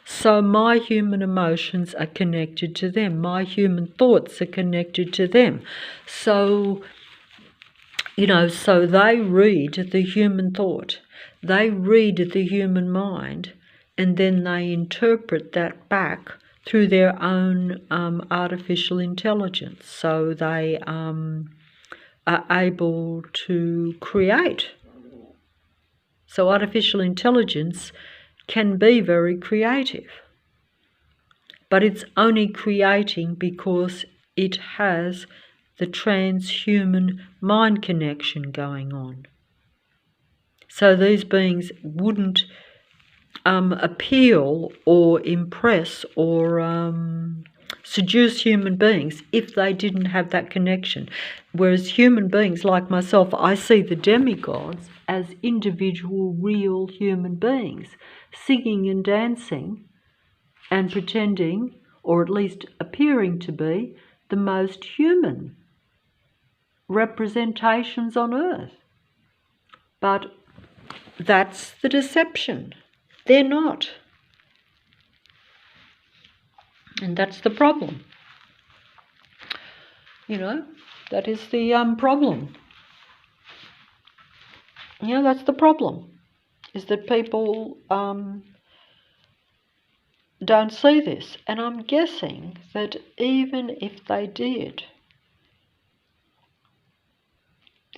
So my human emotions are connected to them. My human thoughts are connected to them. So, so they read the human thought. They read the human mind, and then they interpret that back through their own artificial intelligence. So they are able to create. So artificial intelligence can be very creative, but it's only creating because it has the transhuman mind connection going on. So these beings wouldn't appeal or impress or seduce human beings if they didn't have that connection. Whereas human beings like myself, I see the demigods as individual, real human beings, singing and dancing and pretending, or at least appearing to be, the most human representations on earth. But that's the deception. They're not. And that's the problem. You know, that is the problem. You know, that's the problem, is that people don't see this. And I'm guessing that even if they did,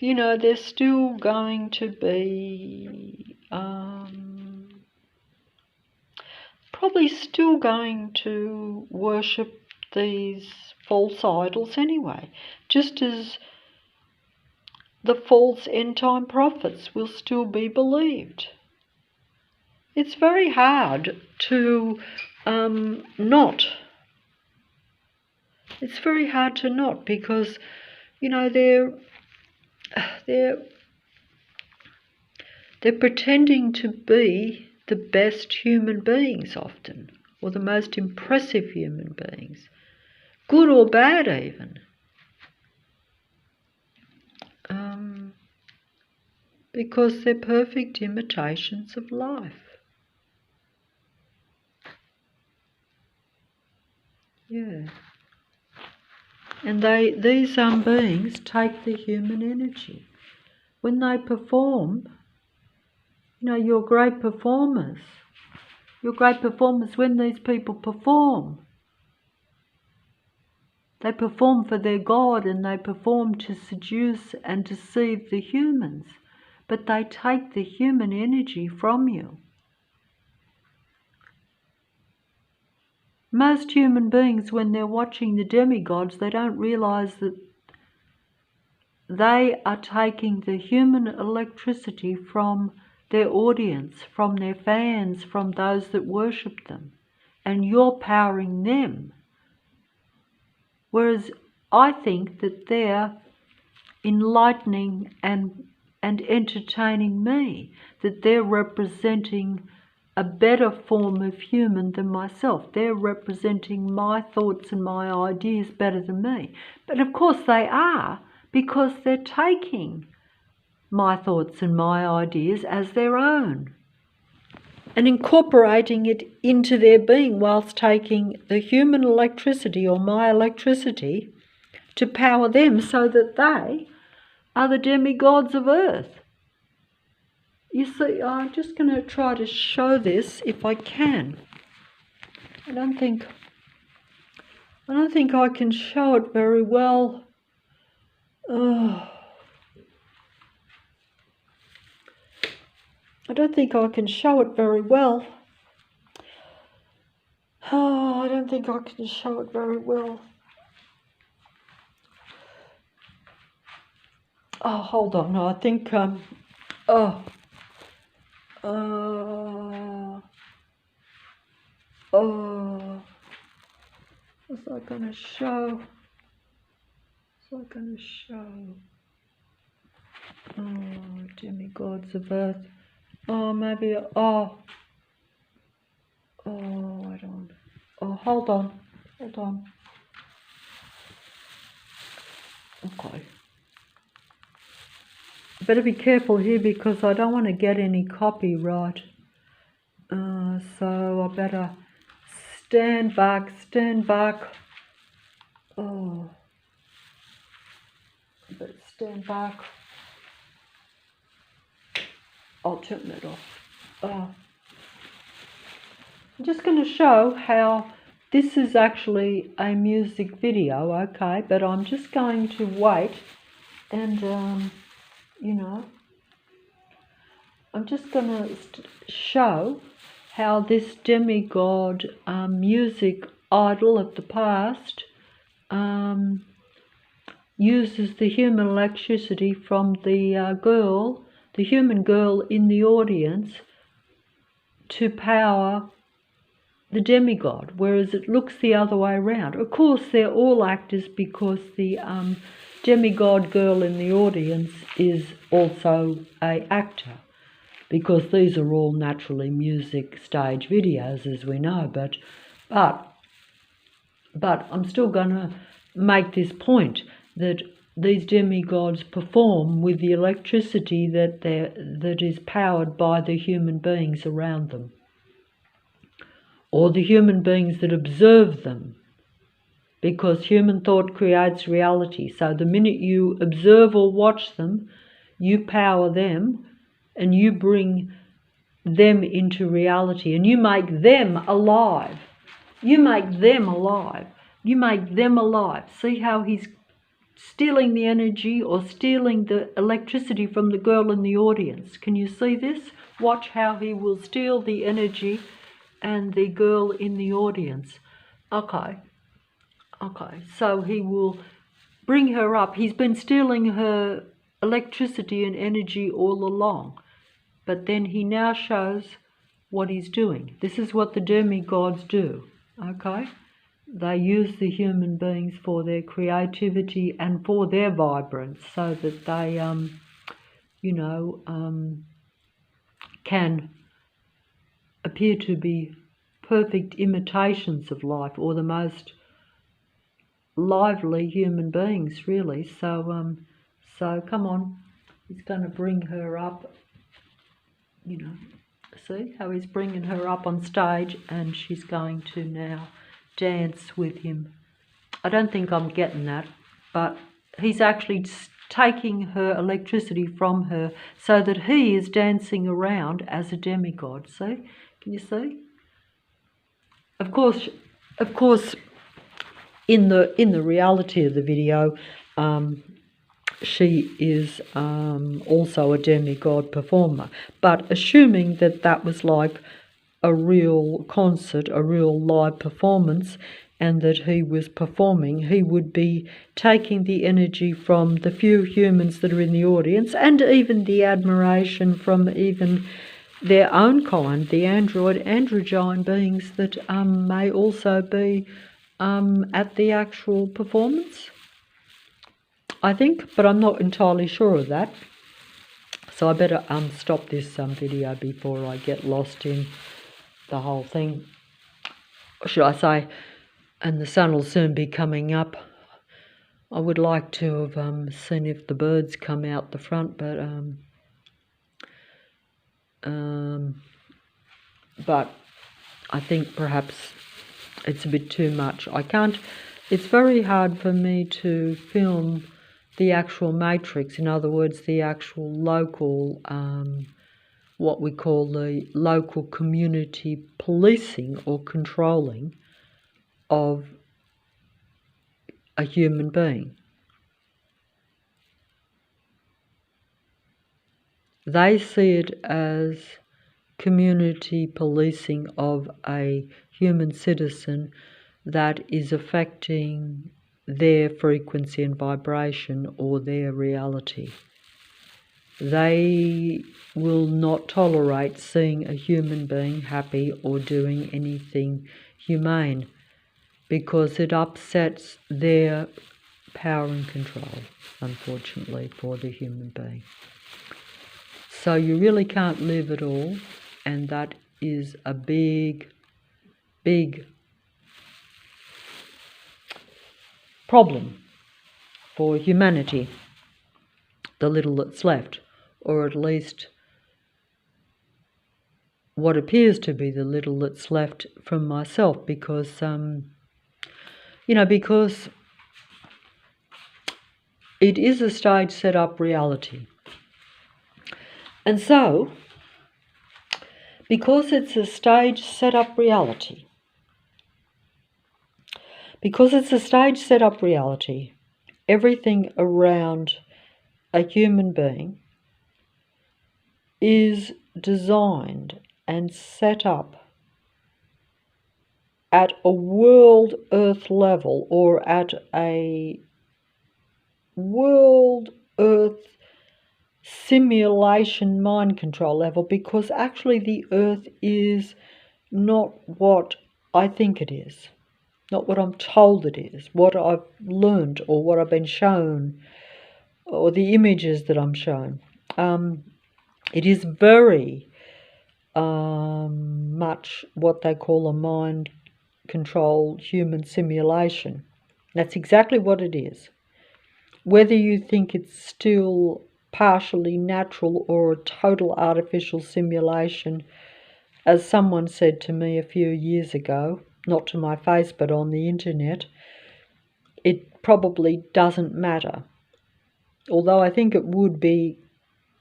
you know, they're still going to be probably still going to worship these false idols anyway, just as the false end-time prophets will still be believed. It's very hard to not. It's very hard to not, because, you know, they're pretending to be the best human beings often, or the most impressive human beings, good or bad even. Because they're perfect imitations of life. Yeah. And these beings take the human energy. When they perform, you know, you're great performers. You're great performers when these people perform. They perform for their God, and they perform to seduce and deceive the humans. But they take the human energy from you. Most human beings, when they're watching the demigods, they don't realise that they are taking the human electricity from their audience, from their fans, from those that worship them, and you're powering them. Whereas I think that they're enlightening and entertaining me, that they're representing a better form of human than myself. They're representing my thoughts and my ideas better than me. But of course they are, because they're taking my thoughts and my ideas as their own and incorporating it into their being, whilst taking the human electricity, or my electricity, to power them, so that they are the demigods of earth. You see, I'm just going to try to show this if I can. I don't think I can show it very well. I don't think I can show it very well. I don't think I can show it very well. Oh, hold on. I think, what's that going to show? What's that going to show? Oh, demigods of earth. Oh, maybe, I don't. Oh, hold on. Okay. Better be careful here, because I don't want to get any copyright. So I better stand back. Oh, I better stand back. I'll turn that off. I'm just going to show how this is actually a music video, okay? But I'm just going to wait And, you know, I'm just going to show how this demigod music idol of the past uses the human electricity from the human girl in the audience, to power the demigod, whereas it looks the other way around. Of course, they're all actors, because the demigod girl in the audience is also an actor, because these are all naturally music stage videos, as we know. But I'm still going to make this point, that these demigods perform with the electricity that is powered by the human beings around them, or the human beings that observe them, because human thought creates reality. So the minute you observe or watch them, you power them, and you bring them into reality, and you make them alive. You make them alive. You make them alive. See how he's stealing the energy, or stealing the electricity from the girl in the audience. Can you see this? Watch how he will steal the energy and the girl in the audience. Okay, so he will bring her up. He's been stealing her electricity and energy all along, but then he now shows what he's doing. This is what the demigods do, okay? They use the human beings for their creativity and for their vibrance, so that they, can appear to be perfect imitations of life, or the most lively human beings, really. So come on, he's going to bring her up. See how he's bringing her up on stage, and she's going to now dance with him. I don't think I'm getting that, but he's actually taking her electricity from her, so that he is dancing around as a demigod. See? Can you see? Of course, in the reality of the video, she is also a demigod performer. But assuming that was like a real concert, a real live performance, and that he was performing, he would be taking the energy from the few humans that are in the audience, and even the admiration from even their own kind, the androgyne beings that may also be at the actual performance, I think, but I'm not entirely sure of that. So I better stop this video before I get lost in the whole thing, should I say, and the sun will soon be coming up. I would like to have seen if the birds come out the front, but I think perhaps it's a bit too much. It's very hard for me to film the actual matrix, in other words, the actual local, what we call the local community policing or controlling of a human being. They see it as community policing of a human citizen that is affecting their frequency and vibration, or their reality. They will not tolerate seeing a human being happy or doing anything humane, because it upsets their power and control, unfortunately, for the human being. So you really can't live at all, and that is a big, big problem for humanity, the little that's left, or at least what appears to be the little that's left from myself, because because it is a stage set up reality. And so, because it's a stage set up reality, everything around a human being is designed and set up at a world earth level, or at a world earth simulation mind control level, because actually the earth is not what I think it is, not what I'm told it is, what I've learned or what I've been shown, or the images that I'm shown. It is very much what they call a mind controlled human simulation. That's exactly what it is. Whether you think it's still partially natural or a total artificial simulation, as someone said to me a few years ago, not to my face but on the internet, it probably doesn't matter. Although I think it would be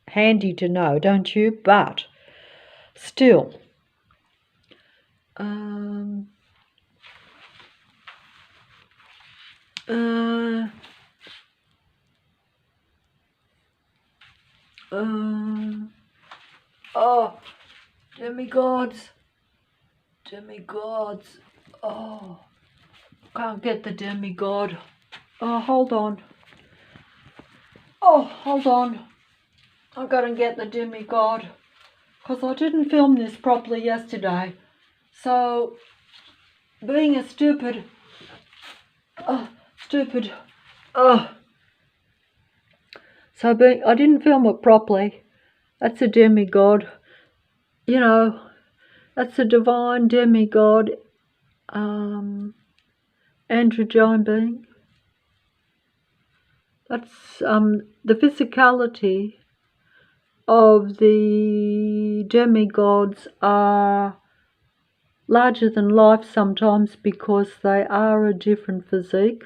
handy to know, don't you? But still, oh, demigods, oh, can't get the demigod. Oh, hold on. I gotta get the demigod, because I didn't film this properly yesterday. So, being a stupid, I didn't film it properly. That's a demigod, you know, that's a divine demigod, androgyne being. That's the physicality of the demigods are larger than life sometimes, because they are a different physique.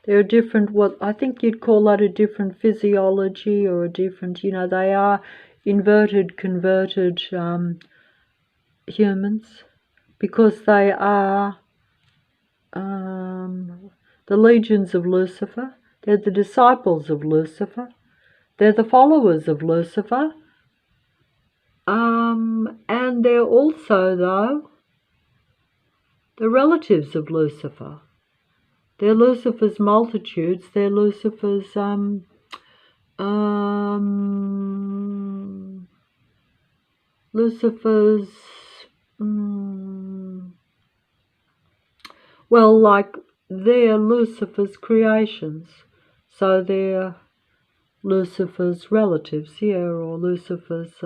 They're a different, what I think you'd call that a different physiology, or a different, they are inverted, converted humans, because they are the legions of Lucifer. They're the disciples of Lucifer. They're the followers of Lucifer. And they're also, though, the relatives of Lucifer. They're Lucifer's multitudes. They're Lucifer's like they're Lucifer's creations. So they're Lucifer's relatives, or Lucifer's,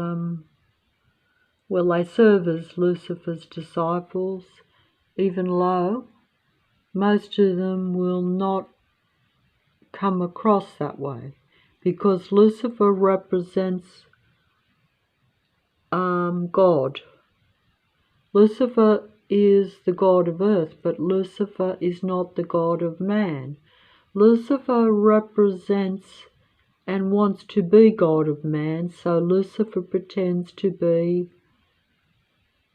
they serve as Lucifer's disciples, even though most of them will not come across that way, because Lucifer represents God. Lucifer is the god of earth, but Lucifer is not the god of man. Lucifer represents and wants to be god of man, so Lucifer pretends to be,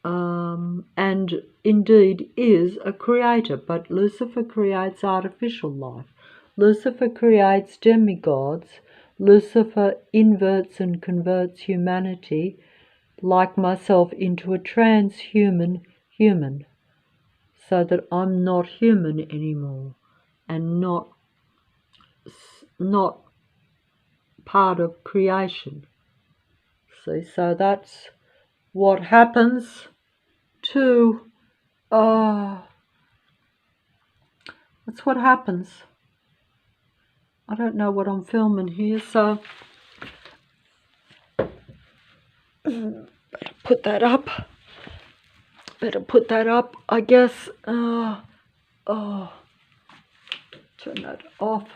and indeed is, a creator, but Lucifer creates artificial life. Lucifer creates demigods. Lucifer inverts and converts humanity, like myself, into a transhuman human, so that I'm not human anymore, and not part of creation. See, so that's what happens to, that's what happens. I don't know what I'm filming here, so better put that up, I guess. Turn that off.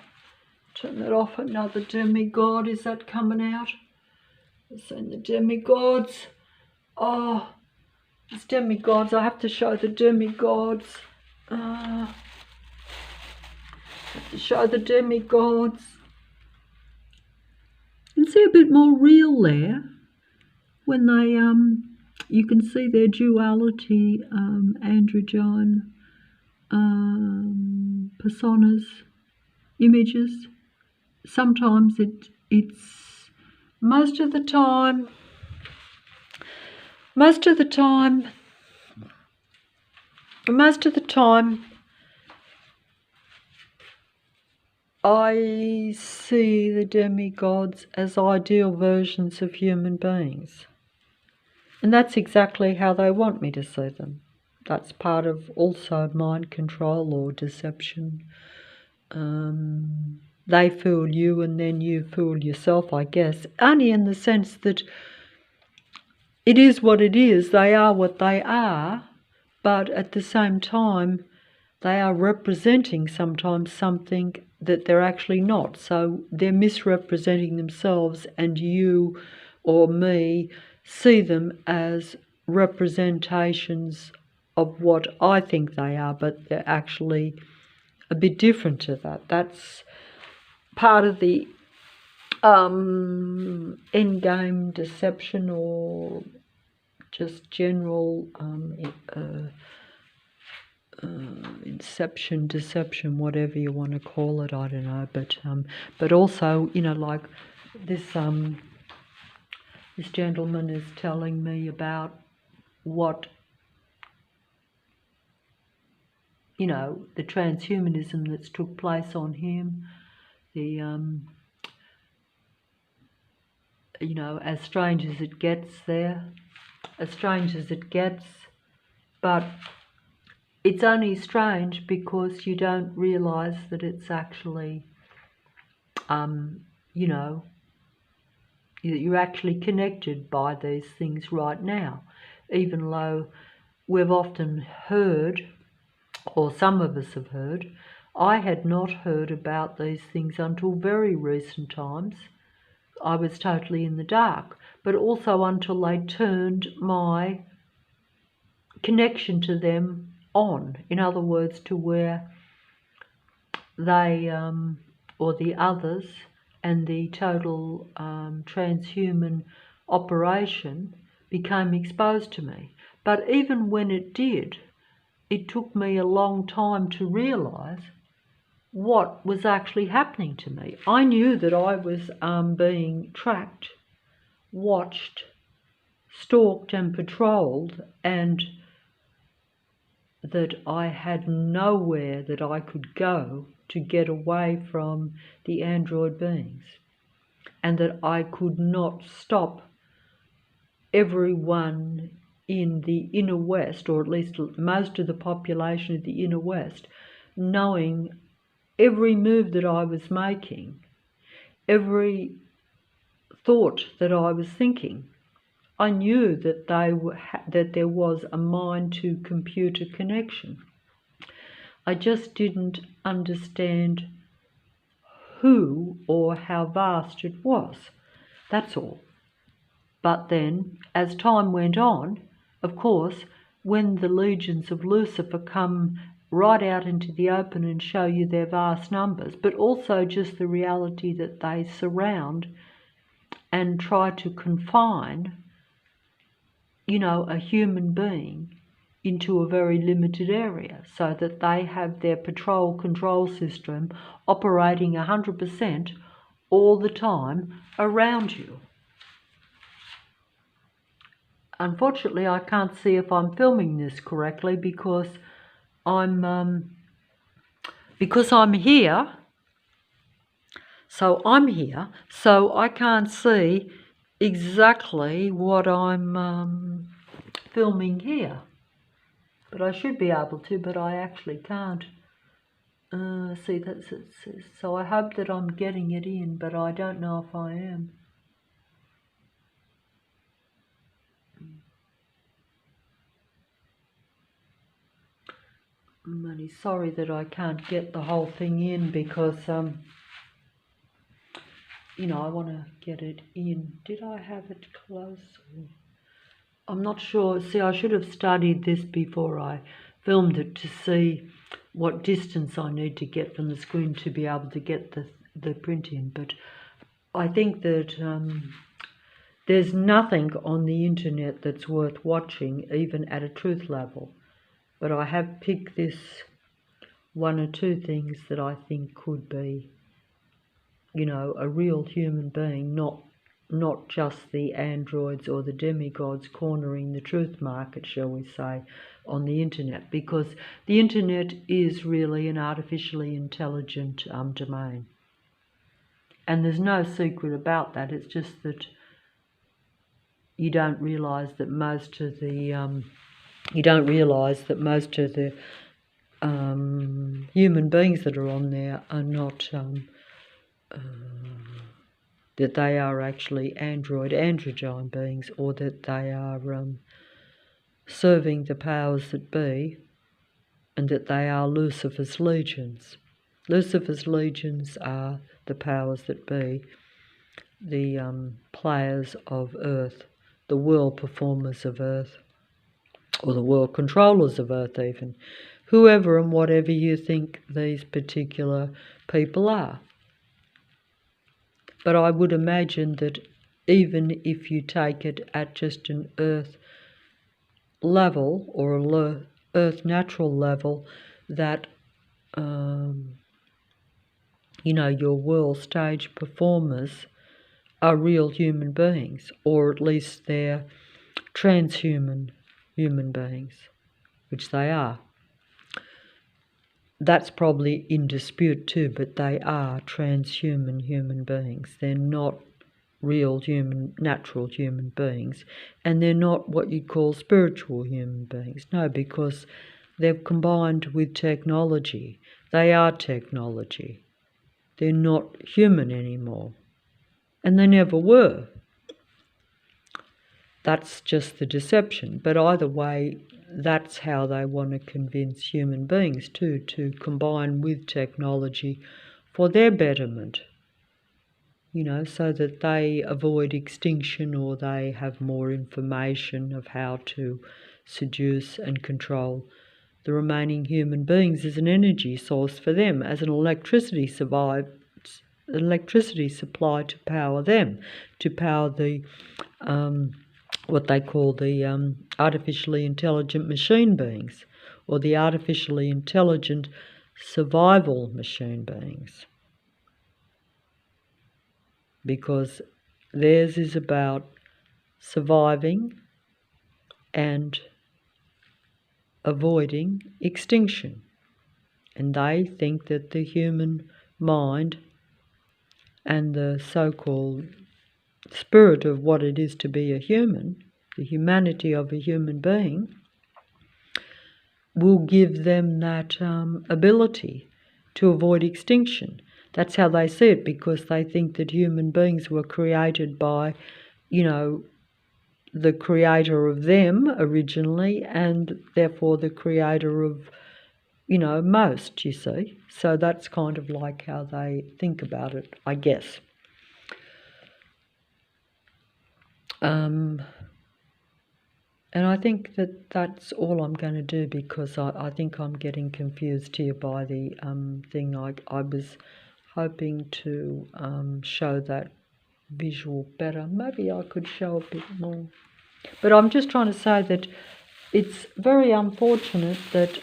Another demigod, is that coming out? I've seen the demigods. It's demigods. I have to show the demigods. You can see a bit more real there when they you can see their duality, androgyne personas, images. Sometimes it it's most of the time, most of the time, I see the demigods as ideal versions of human beings. And that's exactly how they want me to see them. That's part of also mind control or deception. They fool you and then you fool yourself, I guess. Only in the sense that it is what it is. They are what they are. But at the same time, they are representing sometimes something that they're actually not. So they're misrepresenting themselves, and you or me see them as representations of what I think they are, but they're actually a bit different to that. That's part of the endgame deception, or just general inception, deception, whatever you want to call it, I don't know. But also, like this this gentleman is telling me about what, the transhumanism that's took place on him, the as strange as it gets there, as strange as it gets, but it's only strange because you don't realise that it's actually, you're actually connected by these things right now, even though we've often heard, or some of us have heard. I had not heard about these things until very recent times. I was totally in the dark, but also until they turned my connection to them on. In other words, to where they, or the others, and the total transhuman operation became exposed to me. But even when it did, it took me a long time to realise what was actually happening to me. I knew that I was being tracked, watched, stalked and patrolled, and that I had nowhere that I could go to get away from the android beings, and that I could not stop everyone in the inner west, or at least most of the population of the inner west, knowing every move that I was making, every thought that I was thinking. I knew that that there was a mind-to-computer connection. I just didn't understand who or how vast it was. That's all. But then, as time went on, of course, when the legions of Lucifer come right out into the open and show you their vast numbers, but also just the reality that they surround and try to confine, a human being into a very limited area, so that they have their patrol control system operating 100% all the time around you. Unfortunately, I can't see if I'm filming this correctly because I'm here. So I'm here, so I can't see exactly what I'm filming here. But I should be able to, but I actually can't. See, that's it. So I hope that I'm getting it in, but I don't know if I am. I'm only sorry that I can't get the whole thing in because, I want to get it in. Did I have it close? I'm not sure. See, I should have studied this before I filmed it to see what distance I need to get from the screen to be able to get the print in. But I think that there's nothing on the internet that's worth watching, even at a truth level. But I have picked this one or two things that I think could be a real human being, not just the androids or the demigods cornering the truth market, shall we say, on the internet, because the internet is really an artificially intelligent domain. And there's no secret about that. It's just that you don't realise that most of the human beings that are on there are not that they are actually androgyne beings, or that they are serving the powers that be, and that they are Lucifer's legions. Lucifer's legions are the powers that be, the players of Earth, the world performers of Earth, or the world controllers of Earth even, whoever and whatever you think these particular people are. But I would imagine that even if you take it at just an Earth level, or a Earth natural level, that your world stage performers are real human beings, or at least they're transhuman human beings, which they are. That's probably in dispute too, but they are transhuman human beings. They're not real natural human beings, and they're not what you'd call spiritual human beings. No, because they've combined with technology. They are technology. They're not human anymore, and they never were. That's just the deception. But either way, that's how they want to convince human beings too, to combine with technology for their betterment, so that they avoid extinction, or they have more information of how to seduce and control the remaining human beings as an energy source for them, as an electricity supply to power them, to power the what they call the artificially intelligent machine beings, or the artificially intelligent survival machine beings. Because theirs is about surviving and avoiding extinction. And they think that the human mind and the so-called spirit of what it is to be a human, the humanity of a human being, will give them that ability to avoid extinction. That's how they see it, because they think that human beings were created by, the creator of them originally, and therefore the creator of, most, you see. So that's kind of like how they think about it, I guess. And I think that that's all I'm going to do, because I think I'm getting confused here by the thing. I was hoping to show that visual better. Maybe I could show a bit more. But I'm just trying to say that it's very unfortunate that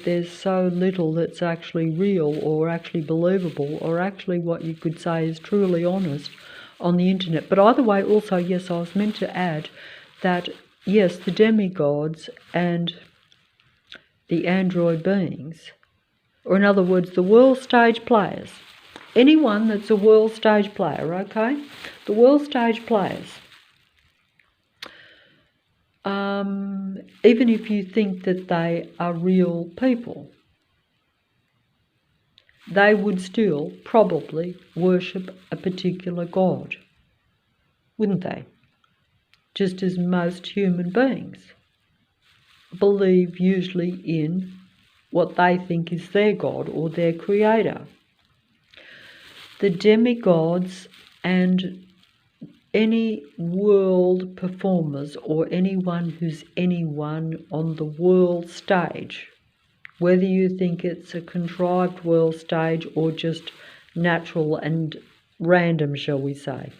there's so little that's actually real, or actually believable, or actually what you could say is truly honest on the internet. But either way, also, yes, I was meant to add that, yes, the demigods and the android beings, or in other words, the world stage players, anyone that's a world stage player, okay? The world stage players, even if you think that they are real people, they would still probably worship a particular god, wouldn't they? Just as most human beings believe usually in what they think is their god or their creator. The demigods and any world performers, or anyone who's anyone on the world stage, whether you think it's a contrived world stage or just natural and random, shall we say.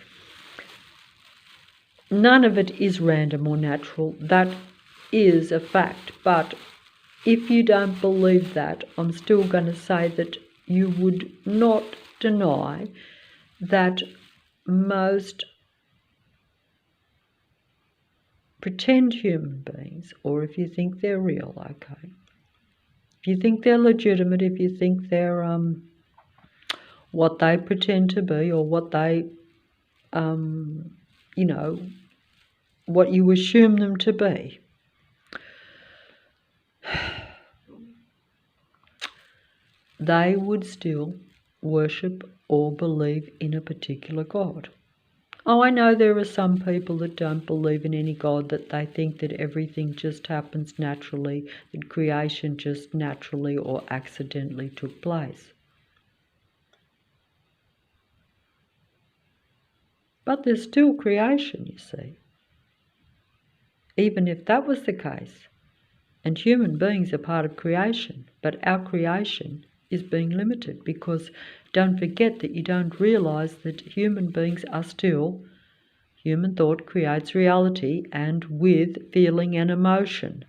None of it is random or natural. That is a fact. But if you don't believe that, I'm still going to say that you would not deny that most pretend human beings, or if you think they're real, okay, if you think they're legitimate, if you think they're what they pretend to be, or what they, what you assume them to be, they would still worship or believe in a particular God. Oh, I know there are some people that don't believe in any God, that they think that everything just happens naturally, that creation just naturally or accidentally took place. But there's still creation, you see. Even if that was the case, and human beings are part of creation, but our creation is being limited, because don't forget that you don't realise that human beings are still, human thought creates reality, and with feeling and emotion.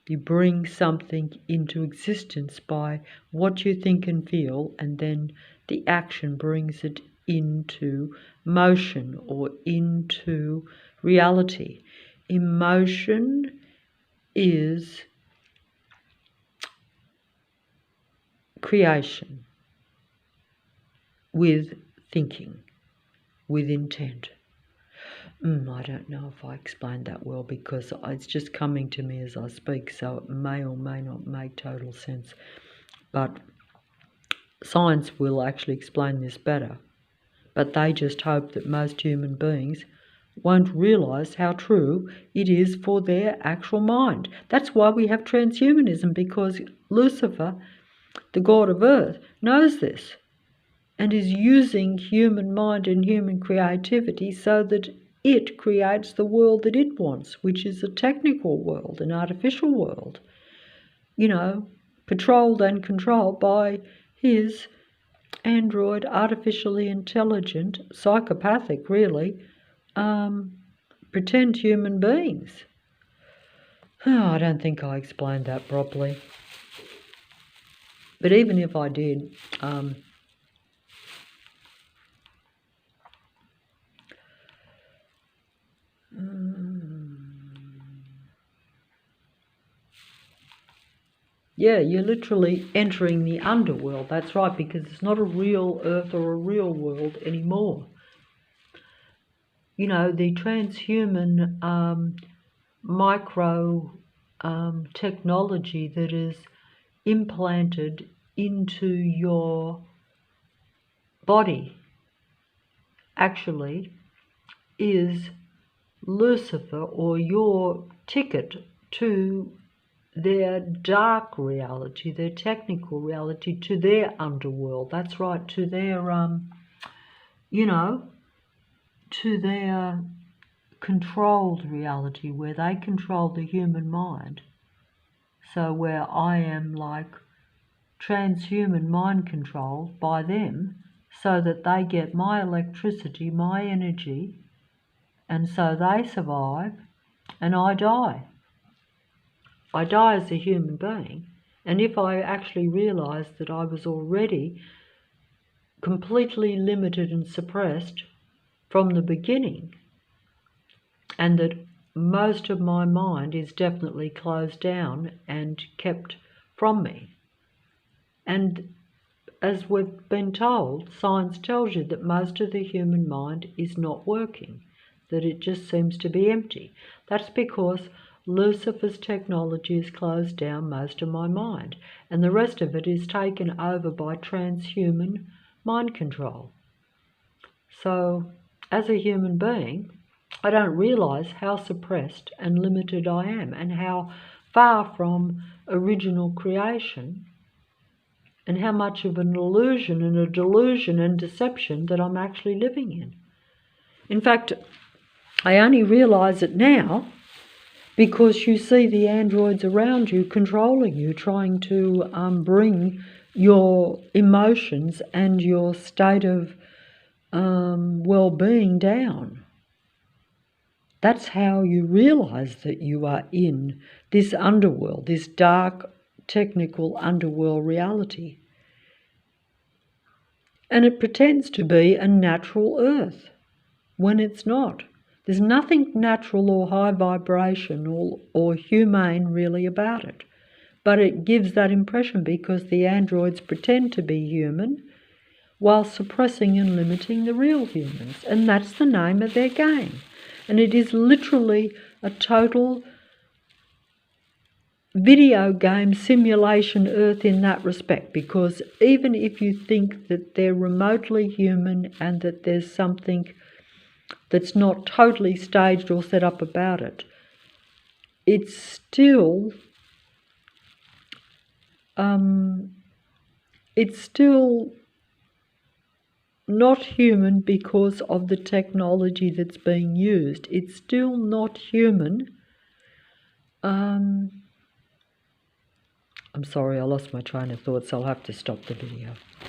You bring something into existence by what you think and feel, and then the action brings it into motion or into reality. Emotion is creation with thinking, with intent. I don't know if I explained that well, because it's just coming to me as I speak, so it may or may not make total sense. But science will actually explain this better. But they just hope that most human beings won't realise how true it is for their actual mind. That's why we have transhumanism, because Lucifer, the god of earth, knows this and is using human mind and human creativity so that it creates the world that it wants, which is a technical world, an artificial world, patrolled and controlled by his android, artificially intelligent, psychopathic, really, pretend human beings. I don't think I explained that properly. But even if I did, yeah, you're literally entering the underworld. That's right, because it's not a real earth or a real world anymore. The transhuman micro technology that is implanted into your body actually is Lucifer, or your ticket to their dark reality, their technical reality, to their underworld. That's right, to their, to their controlled reality, where they control the human mind. So where I am like transhuman mind controlled by them, so that they get my electricity, my energy, and so they survive and I die. I die as a human being, and if I actually realised that I was already completely limited and suppressed from the beginning, and that most of my mind is definitely closed down and kept from me. And as we've been told, science tells you that most of the human mind is not working, that it just seems to be empty. That's because Lucifer's technology has closed down most of my mind, and the rest of it is taken over by transhuman mind control. So, as a human being, I don't realise how suppressed and limited I am, and how far from original creation, and how much of an illusion and a delusion and deception that I'm actually living in. In fact, I only realise it now because you see the androids around you controlling you, trying to bring your emotions and your state of well-being down. That's how you realise that you are in this underworld, this dark technical underworld reality. And it pretends to be a natural earth when it's not. There's nothing natural or high vibration or humane really about it. But it gives that impression because the androids pretend to be human while suppressing and limiting the real humans. And that's the name of their game. And it is literally a total video game simulation Earth in that respect, because even if you think that they're remotely human and that there's something that's not totally staged or set up about it, it's still not human because of the technology that's being used. It's still not human. I'm sorry, I lost my train of thought, so I'll have to stop the video.